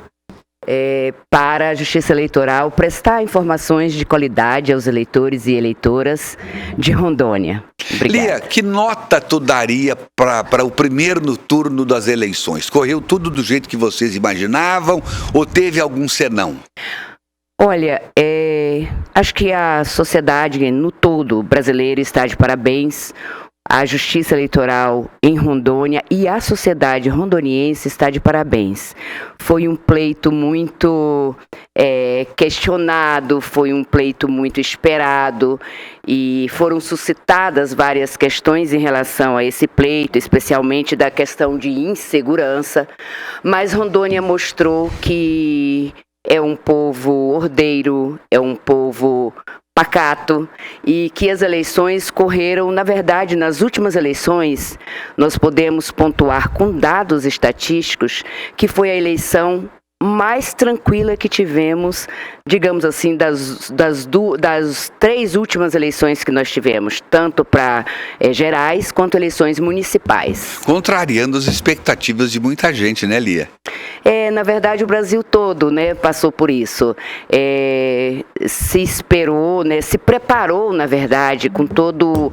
para a Justiça Eleitoral prestar informações de qualidade aos eleitores e eleitoras de Rondônia. Obrigada. Lia, que nota tu daria para o primeiro turno das eleições? Correu tudo do jeito que vocês imaginavam ou teve algum senão? Olha, acho que a sociedade no todo brasileira está de parabéns. A Justiça Eleitoral em Rondônia e a sociedade rondoniense está de parabéns. Foi um pleito muito questionado, foi um pleito muito esperado e foram suscitadas várias questões em relação a esse pleito, especialmente da questão de insegurança, mas Rondônia mostrou que é um povo ordeiro, é um povo pacato e que as eleições correram, na verdade, nas últimas eleições, nós podemos pontuar com dados estatísticos que foi a eleição mais tranquila que tivemos, digamos assim, das 3 últimas eleições que nós tivemos, tanto para gerais quanto eleições municipais. Contrariando as expectativas de muita gente, né, Lia? Na verdade, o Brasil todo, né, passou por isso. Se esperou, né, se preparou, na verdade, com todas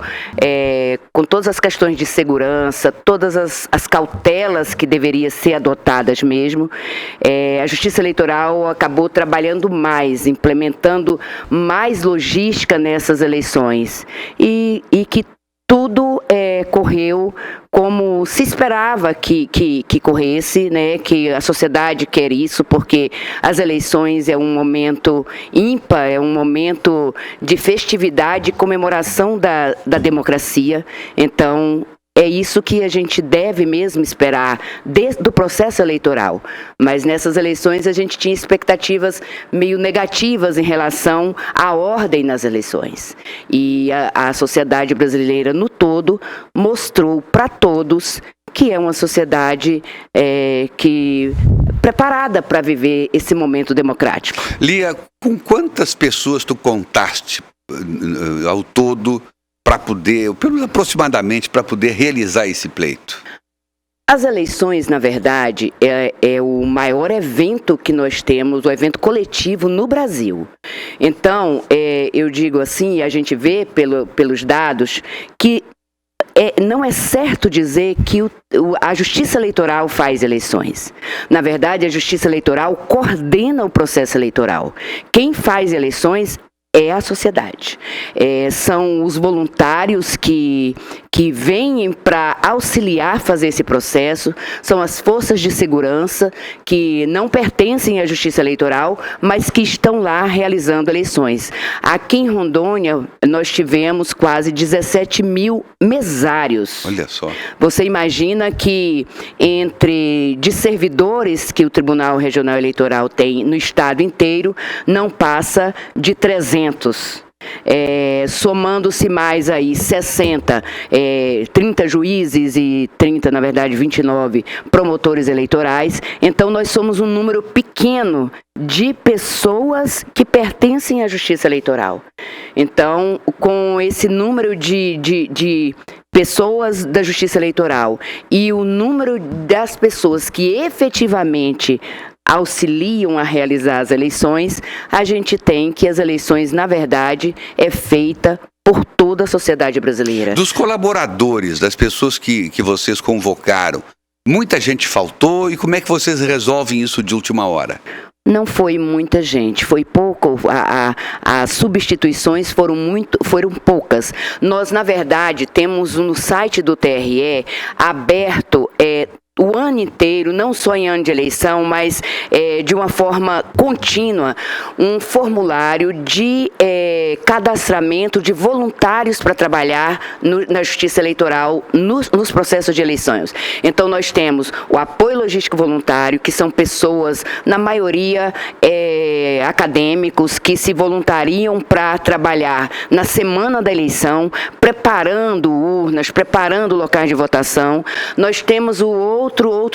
as questões de segurança, todas as cautelas que deveriam ser adotadas mesmo. A Justiça Eleitoral acabou trabalhando mais, implementando mais logística nessas eleições e que tudo correu como se esperava que corresse, né? Que a sociedade quer isso, porque as eleições é um momento ímpar, é um momento de festividade e comemoração da democracia. Então, é isso que a gente deve mesmo esperar do processo eleitoral. Mas nessas eleições a gente tinha expectativas meio negativas em relação à ordem nas eleições. E a sociedade brasileira no todo mostrou para todos que é uma sociedade preparada para viver esse momento democrático. Lia, com quantas pessoas tu contaste ao todo para poder, aproximadamente, para poder realizar esse pleito? As eleições, na verdade, é o maior evento que nós temos, o evento coletivo no Brasil. Então, eu digo assim, a gente vê pelos dados que não é certo dizer que a Justiça Eleitoral faz eleições. Na verdade, a Justiça Eleitoral coordena o processo eleitoral. Quem faz eleições é a sociedade. São os voluntários que vêm para auxiliar fazer esse processo, são as forças de segurança que não pertencem à Justiça Eleitoral, mas que estão lá realizando eleições. Aqui em Rondônia, nós tivemos quase 17 mil mesários. Olha só. Você imagina que de servidores que o Tribunal Regional Eleitoral tem no estado inteiro, não passa de 300. somando-se mais aí 30 juízes e 29 promotores eleitorais. Então nós somos um número pequeno de pessoas que pertencem à Justiça Eleitoral. Então, com esse número de pessoas da Justiça Eleitoral e o número das pessoas que efetivamente auxiliam a realizar as eleições, a gente tem que as eleições, na verdade, é feita por toda a sociedade brasileira. Dos colaboradores, das pessoas que vocês convocaram, muita gente faltou, e como é que vocês resolvem isso de última hora? Não foi muita gente, foi pouco, as substituições foram poucas. Nós, na verdade, temos no site do TRE aberto o ano inteiro, não só em ano de eleição, mas de uma forma contínua, um formulário de cadastramento de voluntários para trabalhar na Justiça Eleitoral nos processos de eleições. Então, nós temos o apoio logístico voluntário, que são pessoas, na maioria, acadêmicos, que se voluntariam para trabalhar na semana da eleição, preparando urnas, preparando locais de votação. Nós temos o outro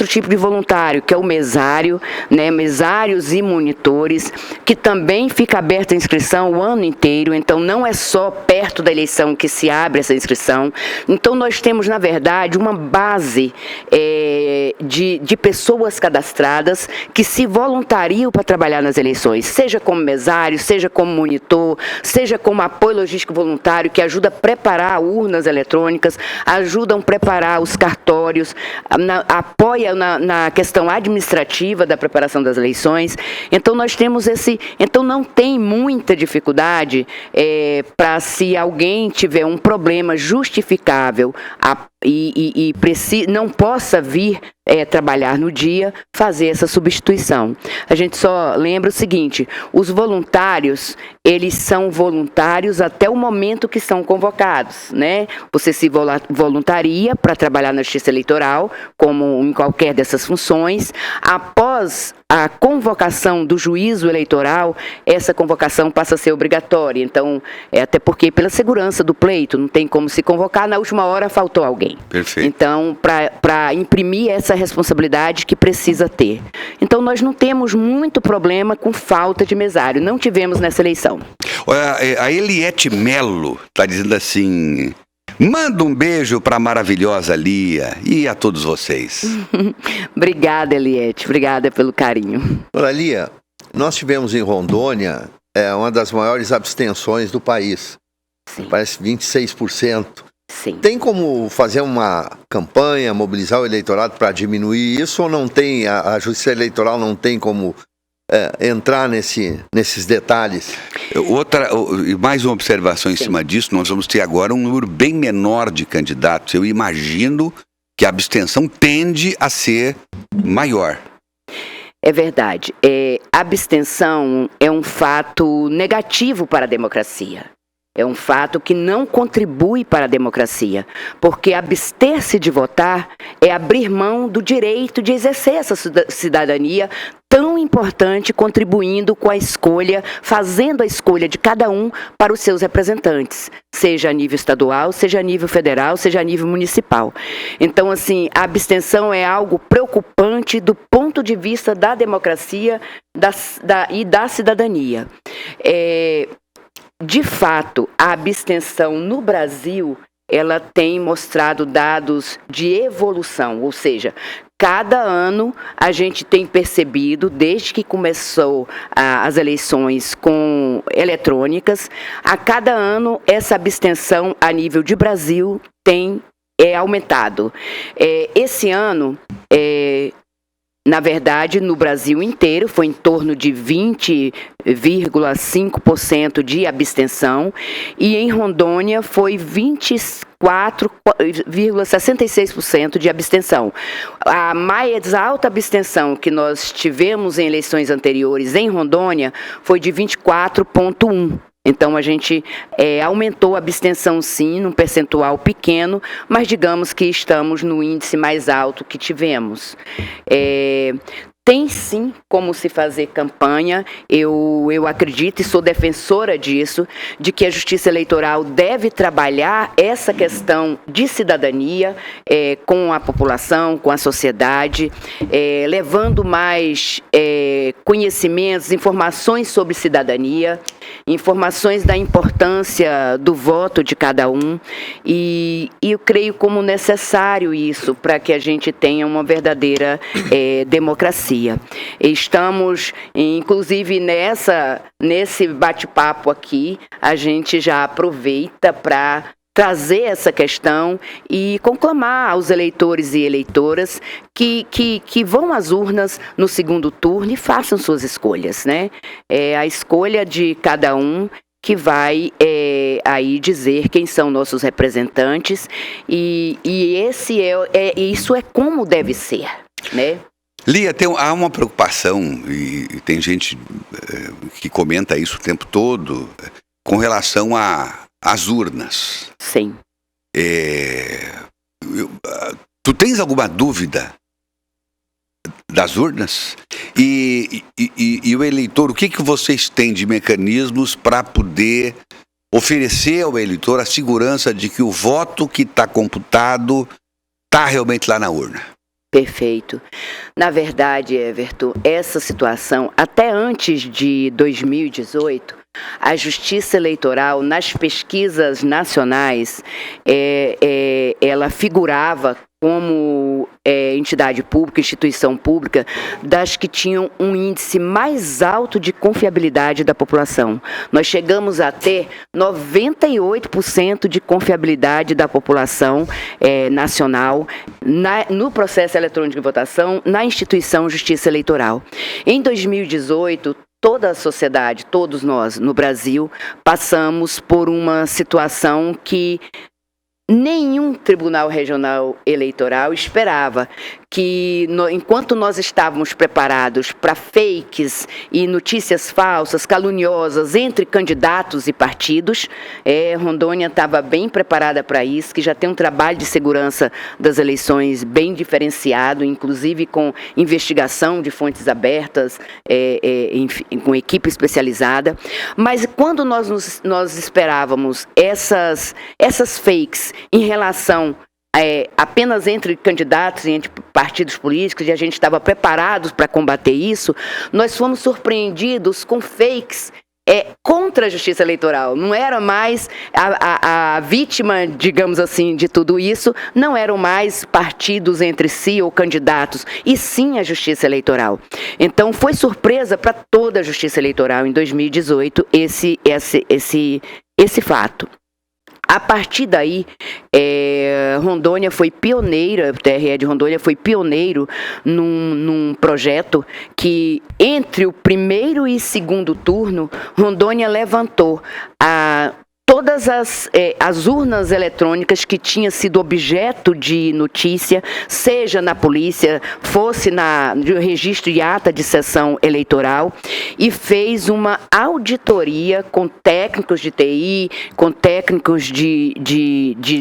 tipo de voluntário, que é o mesário, né, mesários e monitores, que também fica aberta a inscrição o ano inteiro, então não é só perto da eleição que se abre essa inscrição. Então nós temos, na verdade, uma base de pessoas cadastradas que se voluntariam para trabalhar nas eleições, seja como mesário, seja como monitor, seja como apoio logístico voluntário, que ajuda a preparar urnas eletrônicas, ajudam a preparar os cartórios, apoia na questão administrativa da preparação das eleições. Então nós temos então não tem muita dificuldade para, se alguém tiver um problema justificável e não possa vir trabalhar no dia, fazer essa substituição. A gente só lembra o seguinte: os voluntários, eles são voluntários até o momento que são convocados, né? Você se voluntaria para trabalhar na Justiça Eleitoral, como em qualquer dessas funções. Após a convocação do juízo eleitoral, essa convocação passa a ser obrigatória. Então, até porque pela segurança do pleito, não tem como se convocar, na última hora faltou alguém. Perfeito. Então, para imprimir essa responsabilidade que precisa ter. Então, nós não temos muito problema com falta de mesário, não tivemos nessa eleição. A Eliette Melo está dizendo assim: manda um beijo para a maravilhosa Lia e a todos vocês. Obrigada, Eliette. Obrigada pelo carinho. Olha, Lia, nós tivemos em Rondônia uma das maiores abstenções do país. Sim. Parece 26%. Sim. Tem como fazer uma campanha, mobilizar o eleitorado para diminuir isso, ou não tem? A Justiça Eleitoral não tem como entrar nesses detalhes? Mais uma observação em cima disso: nós vamos ter agora um número bem menor de candidatos. Eu imagino que a abstenção tende a ser maior. É verdade. A abstenção é um fato negativo para a democracia. É um fato que não contribui para a democracia, porque abster-se de votar é abrir mão do direito de exercer essa cidadania tão importante, contribuindo com a escolha, fazendo a escolha de cada um para os seus representantes, seja a nível estadual, seja a nível federal, seja a nível municipal. Então, assim, a abstenção é algo preocupante do ponto de vista da democracia e da cidadania. De fato, a abstenção no Brasil, ela tem mostrado dados de evolução, ou seja, cada ano a gente tem percebido, desde que começou as eleições eletrônicas, a cada ano essa abstenção a nível de Brasil tem aumentado. Esse ano, na verdade, no Brasil inteiro, foi em torno de 20,5% de abstenção, e em Rondônia foi 24,66% de abstenção. A mais alta abstenção que nós tivemos em eleições anteriores em Rondônia foi de 24,1%. Então, a gente aumentou a abstenção, sim, num percentual pequeno, mas digamos que estamos no índice mais alto que tivemos. Tem sim como se fazer campanha, eu acredito e sou defensora disso, de que a Justiça Eleitoral deve trabalhar essa questão de cidadania com a população, com a sociedade, levando mais conhecimentos, informações sobre cidadania, informações da importância do voto de cada um, e eu creio como necessário isso para que a gente tenha uma verdadeira democracia. Estamos, inclusive, nesse bate-papo aqui, a gente já aproveita para trazer essa questão e conclamar aos eleitores e eleitoras que vão às urnas no segundo turno e façam suas escolhas, né? É a escolha de cada um que vai aí dizer quem são nossos representantes e isso é como deve ser, né? Lia, há uma preocupação, e tem gente que comenta isso o tempo todo, com relação às urnas. Sim. Tu tens alguma dúvida das urnas? E o eleitor, o que vocês têm de mecanismos para poder oferecer ao eleitor a segurança de que o voto que está computado está realmente lá na urna? Perfeito. Na verdade, Everton, essa situação, até antes de 2018, a Justiça Eleitoral, nas pesquisas nacionais, ela figurava como entidade pública, instituição pública, das que tinham um índice mais alto de confiabilidade da população. Nós chegamos a ter 98% de confiabilidade da população nacional no processo eletrônico de votação, na instituição Justiça Eleitoral. Em 2018, toda a sociedade, todos nós no Brasil, passamos por uma situação que nenhum tribunal regional eleitoral esperava, que enquanto nós estávamos preparados para fakes e notícias falsas, caluniosas entre candidatos e partidos, Rondônia estava bem preparada para isso, que já tem um trabalho de segurança das eleições bem diferenciado, inclusive com investigação de fontes abertas, enfim, com equipe especializada. Mas quando nós esperávamos essas fakes em relação apenas entre candidatos e entre partidos políticos, e a gente estava preparado para combater isso, nós fomos surpreendidos com fakes contra a Justiça Eleitoral. Não era mais a vítima, digamos assim, de tudo isso, não eram mais partidos entre si ou candidatos, e sim a Justiça Eleitoral. Então foi surpresa para toda a Justiça Eleitoral em 2018 esse fato. A partir daí, Rondônia foi pioneira, o TRE de Rondônia foi pioneiro num projeto que, entre o primeiro e segundo turno, Rondônia levantou todas as urnas eletrônicas que tinham sido objeto de notícia, seja na polícia, fosse no registro e ata de sessão eleitoral, e fez uma auditoria com técnicos de TI, com técnicos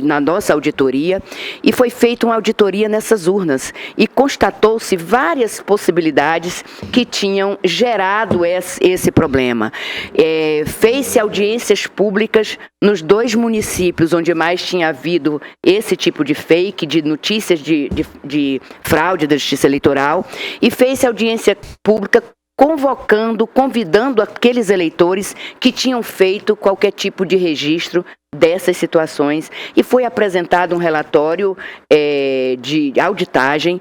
na nossa auditoria, e foi feita uma auditoria nessas urnas, e constatou-se várias possibilidades que tinham gerado esse problema. Fez-se audiências públicas nos 2 municípios onde mais tinha havido esse tipo de fake, de notícias de fraude da Justiça Eleitoral, e fez audiência pública convidando aqueles eleitores que tinham feito qualquer tipo de registro dessas situações, e foi apresentado um relatório de auditagem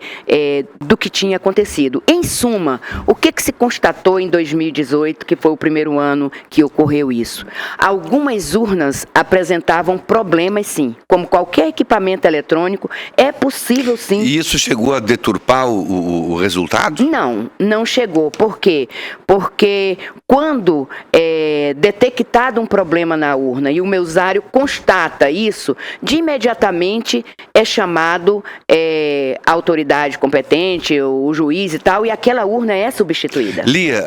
do que tinha acontecido. Em suma, o que se constatou em 2018, que foi o primeiro ano que ocorreu isso? Algumas urnas apresentavam problemas, sim. Como qualquer equipamento eletrônico, é possível, sim. E isso chegou a deturpar o resultado? Não chegou. Por quê? Porque quando detectado um problema na urna e o mesário constata isso, de imediatamente é chamado a autoridade competente, o juiz e tal, e aquela urna é substituída. Lia,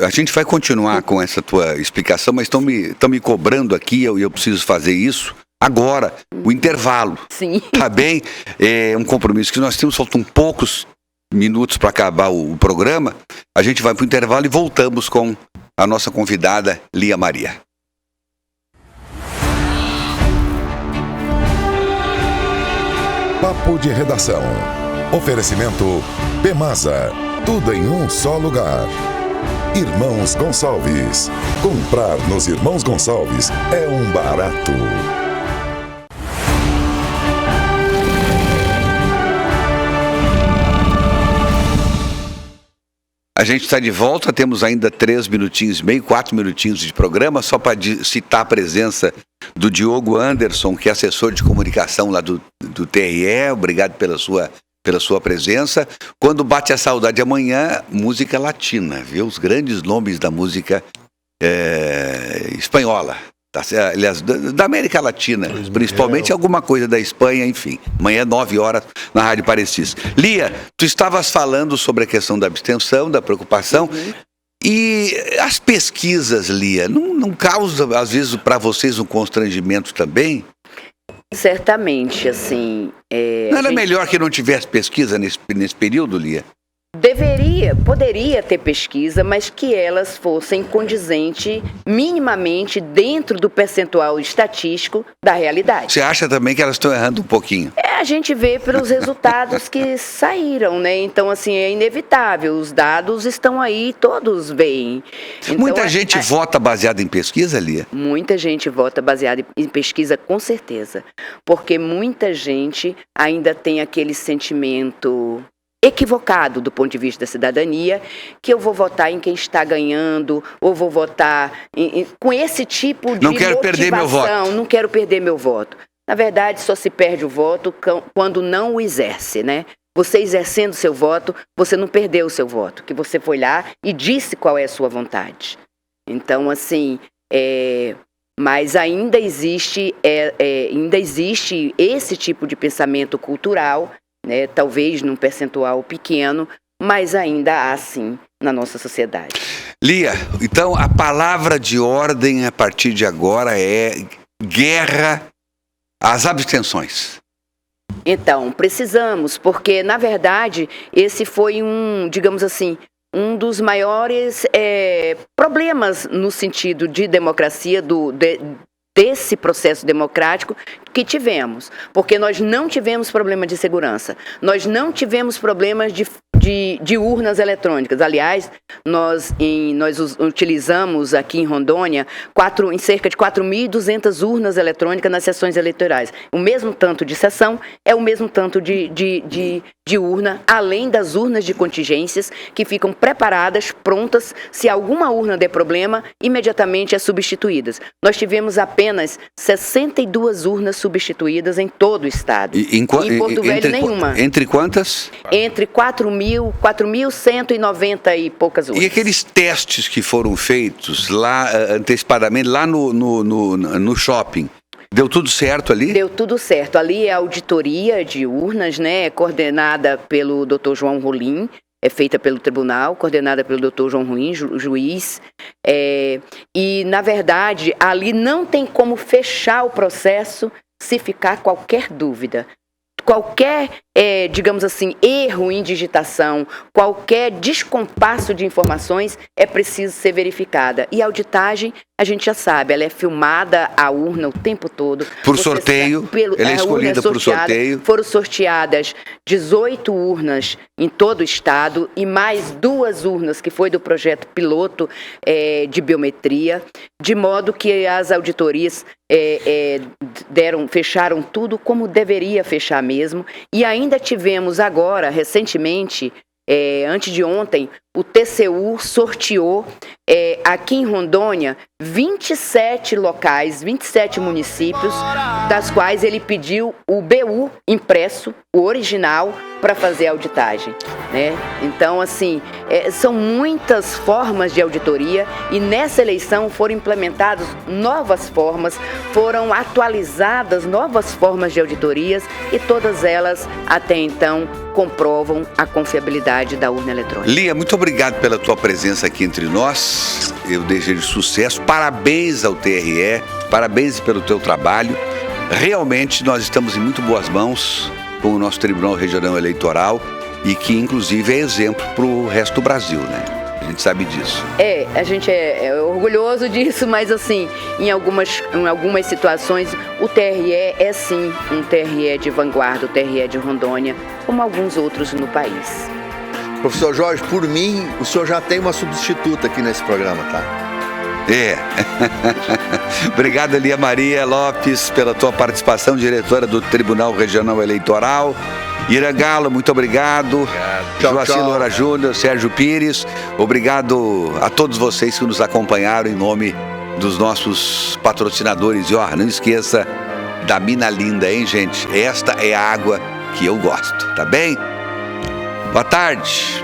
a gente vai continuar com essa tua explicação, mas estão me cobrando aqui, e eu preciso fazer isso agora, o intervalo. Sim. Tá bem? É um compromisso que nós temos, faltam poucos minutos para acabar o programa, a gente vai para o intervalo e voltamos com a nossa convidada Lia Maria. Papo de Redação. Oferecimento Pemasa. Tudo em um só lugar. Irmãos Gonçalves. Comprar nos Irmãos Gonçalves é um barato. A gente está de volta, temos ainda 3 minutinhos e meio, 4 minutinhos de programa, só para citar a presença do Diogo Anderson, que é assessor de comunicação lá do TRE. Obrigado pela sua presença. Quando bate a saudade amanhã, música latina, viu? Os grandes nomes da música espanhola. Aliás, da América Latina, principalmente alguma coisa da Espanha, enfim. Amanhã, 9 horas, na Rádio Parecis. Lia, tu estavas falando sobre a questão da abstenção, da preocupação. E as pesquisas, Lia, não causa, às vezes, para vocês um constrangimento também? Certamente, assim... não era melhor que não tivesse pesquisa nesse período, Lia? Poderia ter pesquisa, mas que elas fossem condizentes minimamente dentro do percentual estatístico da realidade. Você acha também que elas estão errando um pouquinho? A gente vê pelos resultados que saíram, né? Então, assim, é inevitável. Os dados estão aí, todos veem. Então, muita gente vota baseada em pesquisa, Lia? Muita gente vota baseada em pesquisa, com certeza. Porque muita gente ainda tem aquele sentimento equivocado do ponto de vista da cidadania, que eu vou votar em quem está ganhando, ou vou votar com esse tipo de não quero perder meu voto. Não quero perder meu voto. Na verdade, só se perde o voto quando não o exerce, né? Você exercendo seu voto, você não perdeu o seu voto, que você foi lá e disse qual é a sua vontade. Então, assim, mas ainda existe esse tipo de pensamento cultural, né, talvez num percentual pequeno, mas ainda há sim na nossa sociedade. Lia, então a palavra de ordem a partir de agora é guerra às abstenções. Então, precisamos, porque na verdade esse foi digamos assim, um dos maiores problemas no sentido de democracia, desse processo democrático que tivemos, porque nós não tivemos problema de segurança, nós não tivemos problemas de urnas eletrônicas. Aliás, nós utilizamos aqui em Rondônia em cerca de 4.200 urnas eletrônicas nas sessões eleitorais. O mesmo tanto de sessão é o mesmo tanto de urna, além das urnas de contingências que ficam preparadas, prontas. Se alguma urna der problema, imediatamente é substituídas. Nós tivemos apenas 62 urnas substituídas em todo o estado. E em Porto Velho, nenhuma. Entre quantas? Entre 4.190 e poucas urnas. E aqueles testes que foram feitos lá, antecipadamente, lá no shopping, deu tudo certo ali? Deu tudo certo. Ali é a auditoria de urnas, né? É coordenada pelo Dr. João Rolim, é feita pelo tribunal, coordenada pelo Dr. João Rolim, juiz. E, na verdade, ali não tem como fechar o processo se ficar qualquer dúvida. Qualquer, digamos assim, erro em digitação, qualquer descompasso de informações é preciso ser verificada. E a auditagem, a gente já sabe, ela é filmada, a urna o tempo todo. Por sorteio, ela é escolhida por sorteio. Foram sorteadas 18 urnas em todo o estado e mais 2 urnas que foi do projeto piloto de biometria, de modo que as auditorias fecharam tudo como deveria fechar mesmo. E ainda tivemos agora, recentemente, antes de ontem, o TCU sorteou aqui em Rondônia 27 locais, 27 municípios, das quais ele pediu o BU impresso, o original, para fazer a auditagem, né? Então, assim, são muitas formas de auditoria e nessa eleição foram implementadas novas formas, foram atualizadas novas formas de auditorias e todas elas, até então, comprovam a confiabilidade da urna eletrônica. Lia, muito obrigado pela tua presença aqui entre nós. Eu desejo sucesso. Parabéns ao TRE, parabéns pelo teu trabalho. Realmente nós estamos em muito boas mãos com o nosso Tribunal Regional Eleitoral e que inclusive é exemplo para o resto do Brasil, né? A gente sabe disso. A gente é orgulhoso disso, mas assim, em algumas situações, o TRE é sim um TRE de vanguarda, o TRE de Rondônia, como alguns outros no país. Professor Jorge, por mim, o senhor já tem uma substituta aqui nesse programa, tá? Obrigado, Elia Maria Lopes, pela tua participação, diretora do Tribunal Regional Eleitoral. Irangalo, muito obrigado. Joacir Loura Júnior, Sérgio Pires, obrigado a todos vocês que nos acompanharam em nome dos nossos patrocinadores. E não esqueça da Mina Linda, hein, gente? Esta é a água que eu gosto, tá bem? Boa tarde.